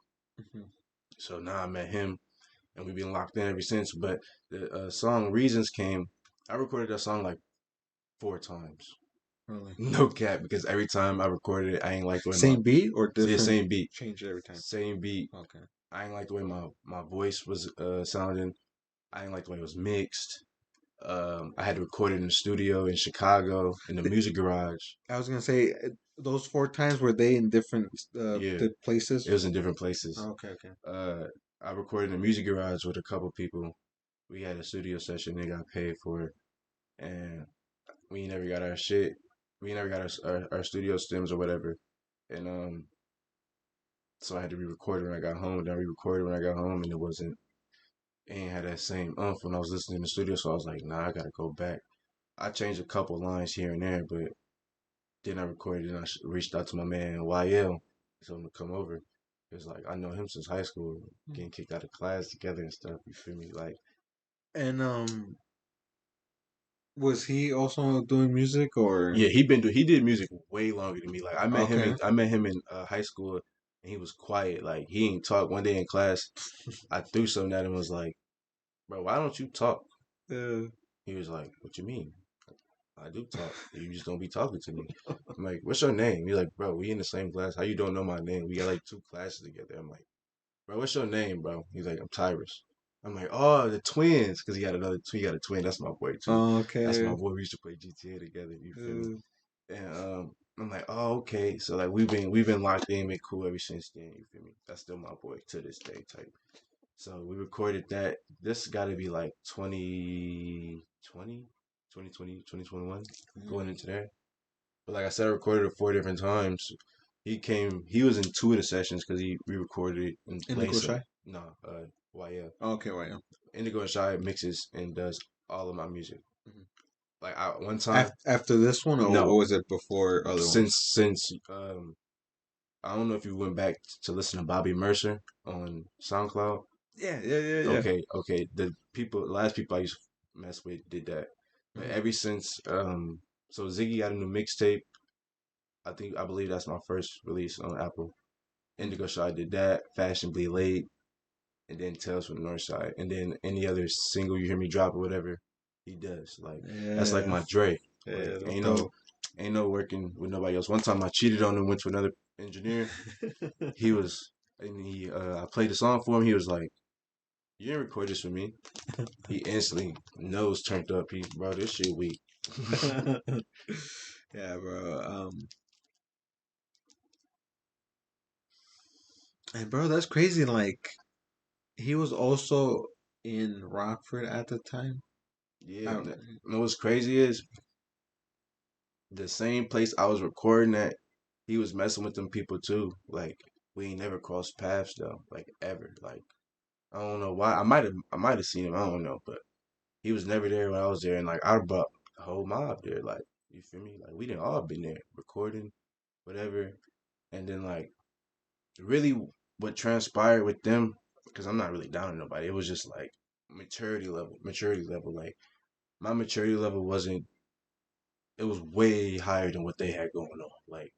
Mhm. So now I met him, and we've been locked in ever since. But the song Reasons came. I recorded that song like 4 times. Really. No cap, because every time I recorded it, I ain't like the way my Same beat or see the different? same beat, Change it every time. same beat. Okay. I ain't like the way my voice was sounding. I ain't like the way it was mixed. I had to record it in the studio in Chicago in the music garage. I was gonna say those 4 times were they in different Yeah, places? it was in different places. Oh, okay, okay. Uh, I recorded in the music garage with a couple people. We had a studio session. They got paid for it, and we never got our shit. We never got our studio stems or whatever. And so I had to re-record it when I got home. Then I re-recorded when I got home, and it ain't had that same when I was listening in the studio. So I was like, nah, I gotta go back. I changed a couple lines here and there, but then I recorded and I reached out to my man YL, told him to come over. It's like I know him since high school, getting kicked out of class together and stuff. You feel me? Like, And was he also doing music or? yeah, he did music way longer than me. Like Okay. I met him in high school, and he was quiet. Like he ain't talk. One day in class, I threw something at him. And was like, bro, why don't you talk? Yeah. He was like, what you mean? I do talk. You just don't be talking to me. I'm like, what's your name? He's like, bro, we in the same class. How you don't know my name? We got like 2 classes together. I'm like, bro, what's your name, bro? He's like, I'm Tyrus. I'm like, oh, the twins, because he got a twin. That's my boy too. That's my Okay. boy. We used to play GTA together. You feel me? Uh, And I'm like, oh, okay. So like we've been locked in, been cool ever since then. You feel me? That's still my boy to this day type. So we recorded that. This got to be like 2020, 2020, 2021, going into there. But like I said, I recorded it 4 different times. He was in 2 of the sessions because he re-recorded it and played Indigo some. Shy. No, YL. Okay, right. Yeah. Indigo and Shy mixes and does all of my music. Mhm. Like one time, After this one, or no, was it before other ones? since I don't know if you went back to listen to Bobby Mercer on SoundCloud. Yeah, yeah, yeah, yeah. Okay. The last people I used to mess with did that. But Mhm. ever since so Ziggy got a new mixtape. I believe that's my first release on Apple. Mhm. Indigo Shy did that, Fashionably Late, and then Tales from the Northside. And then any other single you hear me drop or whatever, he does. Like that's like Yeah, my Dre. Like yeah, that's dope. ain't no working with nobody else. One time I cheated on him, went to another engineer. He was and he I played the song for him. He was like, you didn't record this for me. He instantly nose turned up. He bro, this shit weak. Yeah, bro. And bro, that's crazy. Like he was also in Rockford at the time. Yeah, I, and you know what's crazy is the same place I was recording at, he was messing with them people too. Like we ain't never crossed paths though, like ever. Like I don't know why. I might have seen him. I don't know, but he was never there when I was there, and like I brought the whole mob there. Like you feel me? Like we didn't all been there recording, whatever. And then like really what transpired with them, because I'm not really down on nobody. It was just like maturity level, maturity level. Like my maturity level wasn't. It was way higher than what they had going on. Like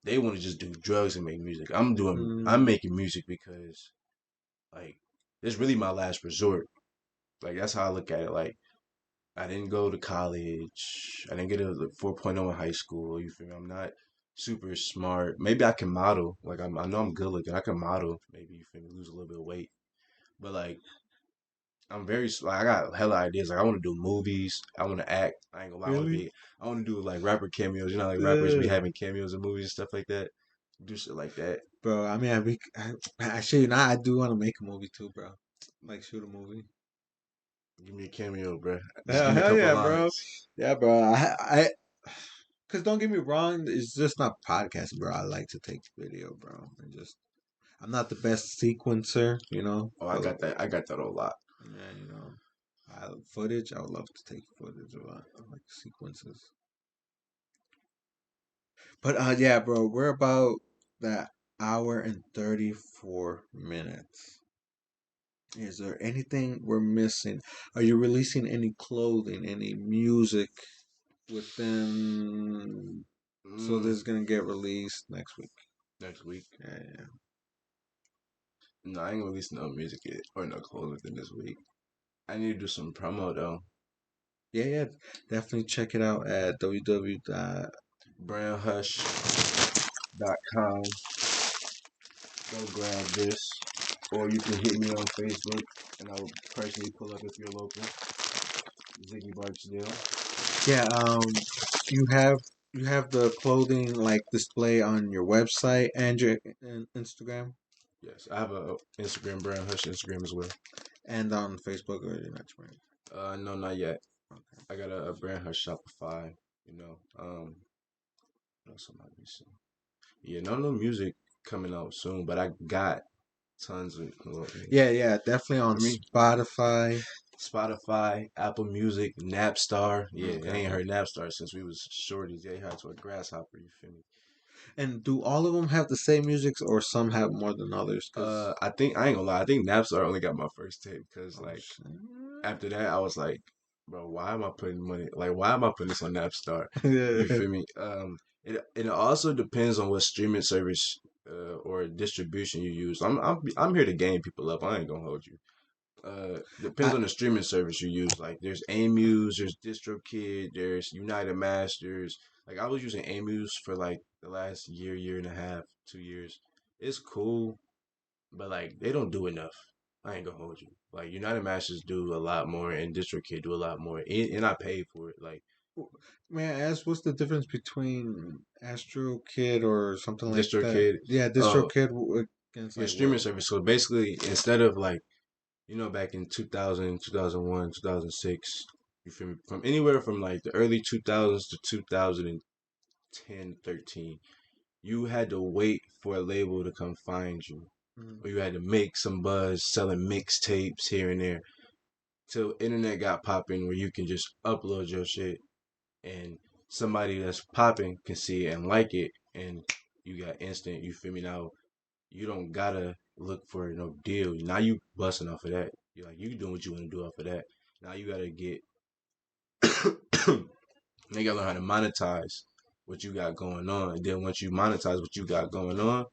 they want to just do drugs and make music. I'm mm, making music because like it's really my last resort. Like that's how I look at it. Like I didn't go to college. I didn't get a 4.0 in high school. You feel me? I'm not super smart. Maybe I can model. Like I know I'm good looking. I can model. Maybe you feel me? Lose a little bit of weight. But like I'm very like I got hella ideas. Like I want to do movies. I want to act. I ain't gonna lie. really? I want to do like rapper cameos. You know, like rappers be Yeah. having cameos in movies and stuff like that. Do shit like that. Bro, I mean, actually, now I do want to make a movie too, bro. Like, shoot a movie. Give me a cameo, bro. Just Hell, give me a hell couple yeah, bro. lines. Yeah, bro. Cause don't get me wrong, it's just not podcasting, bro. I like to take video, bro. I'm not the best sequencer, Oh, I but got that. I got that a lot. yeah, footage. I would love to take footage of like sequences. But yeah, bro, we're about that hour and 34 minutes. Is there anything we're missing? Are you releasing any clothing, any music within? So this Mm, is gonna get released next week. next week. Yeah, yeah, No, I ain't gonna release no music yet or no clothes within this week. I need to do some promo though. yeah, yeah. Definitely check it out at www. Brandhush.com. Go grab this, or you can hit me on Facebook, and I will personally pull up if you're local. Ziggy Barksdale. Yeah, you have the clothing like display on your website and your Instagram Yes, I have a Instagram, Brand Hush Instagram as well. and on Facebook or you're not sure? No, not yet. Okay. I got a Brand Hush Shopify. What else am I missing? Yeah, no music coming out soon, but I got tons of. Well, Yeah, yeah, definitely for on me, Spotify. Spotify, Apple Music, Napstar. Yeah, I Okay. ain't heard Napstar since we was shorties. Yeah, had to a grasshopper. You feel me? And do all of them have the same music, or some have more than others? Cause I think I ain't gonna lie. I think Napstar only got my first tape because oh like shit. after that I was like, bro, why am I putting money? Like, why am I putting this on Napstar? You Yeah. feel me? It also depends on what streaming service or distribution you use. I'm here to game people up. I ain't gonna hold you. Depends I on the streaming service you use. Like there's Amuse, there's DistroKid, there's United Masters. Like I was using Amuse for like the last year, year and a half, 2 years. It's cool, but like they don't do enough. I ain't gonna hold you. Like United Masters do a lot more, and DistroKid do a lot more, and I paid for it. Like may I ask what's the difference between Astro Kid or something like that? DistroKid, Yeah, Distro uh, Kid against your like streaming what? service. So basically, instead of like back in 2000, 2001, 2006, you feel me? From anywhere from like the early 2000s to 2010, 13, you had to wait for a label to come find you, Mm. or you had to make some buzz selling mixtapes here and there till internet got popping where you can just upload your shit and somebody that's popping can see it and like it, and you got instant. You feel me? Now you don't gotta look for no deal. Now you busting off of that. You like you doing what you want to do off of that. Now you gotta get. They gotta learn how to monetize what you got going on, and then once you monetize what you got going on,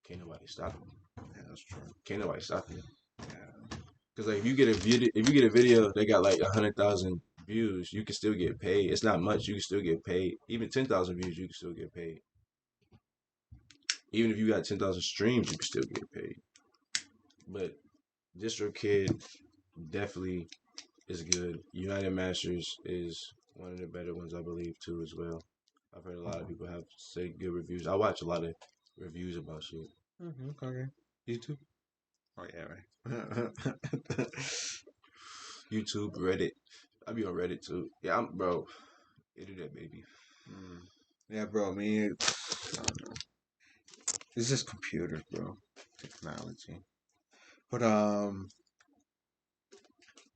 can't nobody stop you. Yeah, that's true. Can't nobody stop you. Yeah. Cause like if you get a video, they got like 100,000 views, you can still get paid. It's not much, you can still get paid. Even 10,000 views, you can still get paid. Even if you got 10,000 streams, you can still get paid. But DistroKid definitely is good. United Masters is one of the better ones, I believe, too, as well. I've heard a lot of people have say good reviews. I watch a lot of reviews about shit. Mm-hmm, okay. YouTube. Oh yeah, right. YouTube, Reddit. I be on Reddit too. Yeah, I'm bro. Internet baby. Mm. Yeah, bro. I mean, I don't know. It's just computers, bro. Technology. But all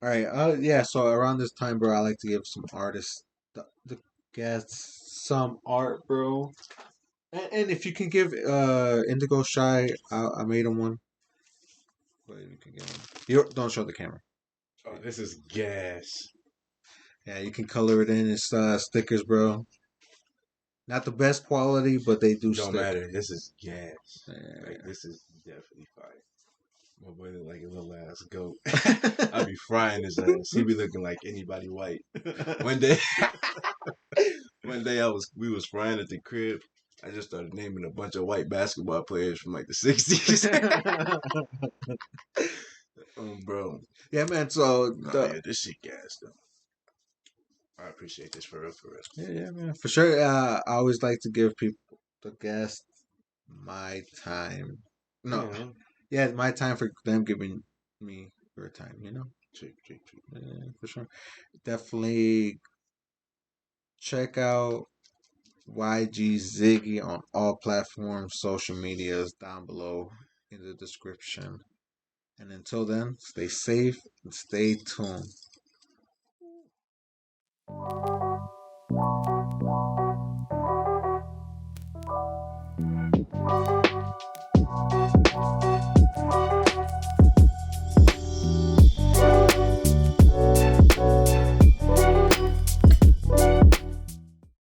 right. Yeah. So around this time, bro, I like to give some artists the guests some art, bro. And if you can give Indigo Shy, I made him one. But you can give him. You don't show the camera. Oh, this is gas. Yeah, you can color it in. It's stickers, bro. Not the best quality, but they do Don't stick. matter. This is gas. Like Yeah. this is definitely fire. My boy look like a little ass goat. I be frying his ass. He be looking like anybody white. One day, one day we was frying at the crib. I just started naming a bunch of white basketball players from like the '60s. Bro. Yeah, man. So Oh the yeah, this shit gas though. I appreciate this for real, for real. yeah, man, for sure. I always like to give people the guest my time. No, Yeah, yeah, my time for them giving me their time. You know, cheap, cheap, cheap. yeah, for sure. Definitely check out YG Ziggy on all platforms, social medias down below in the description. And until then, stay safe and stay tuned.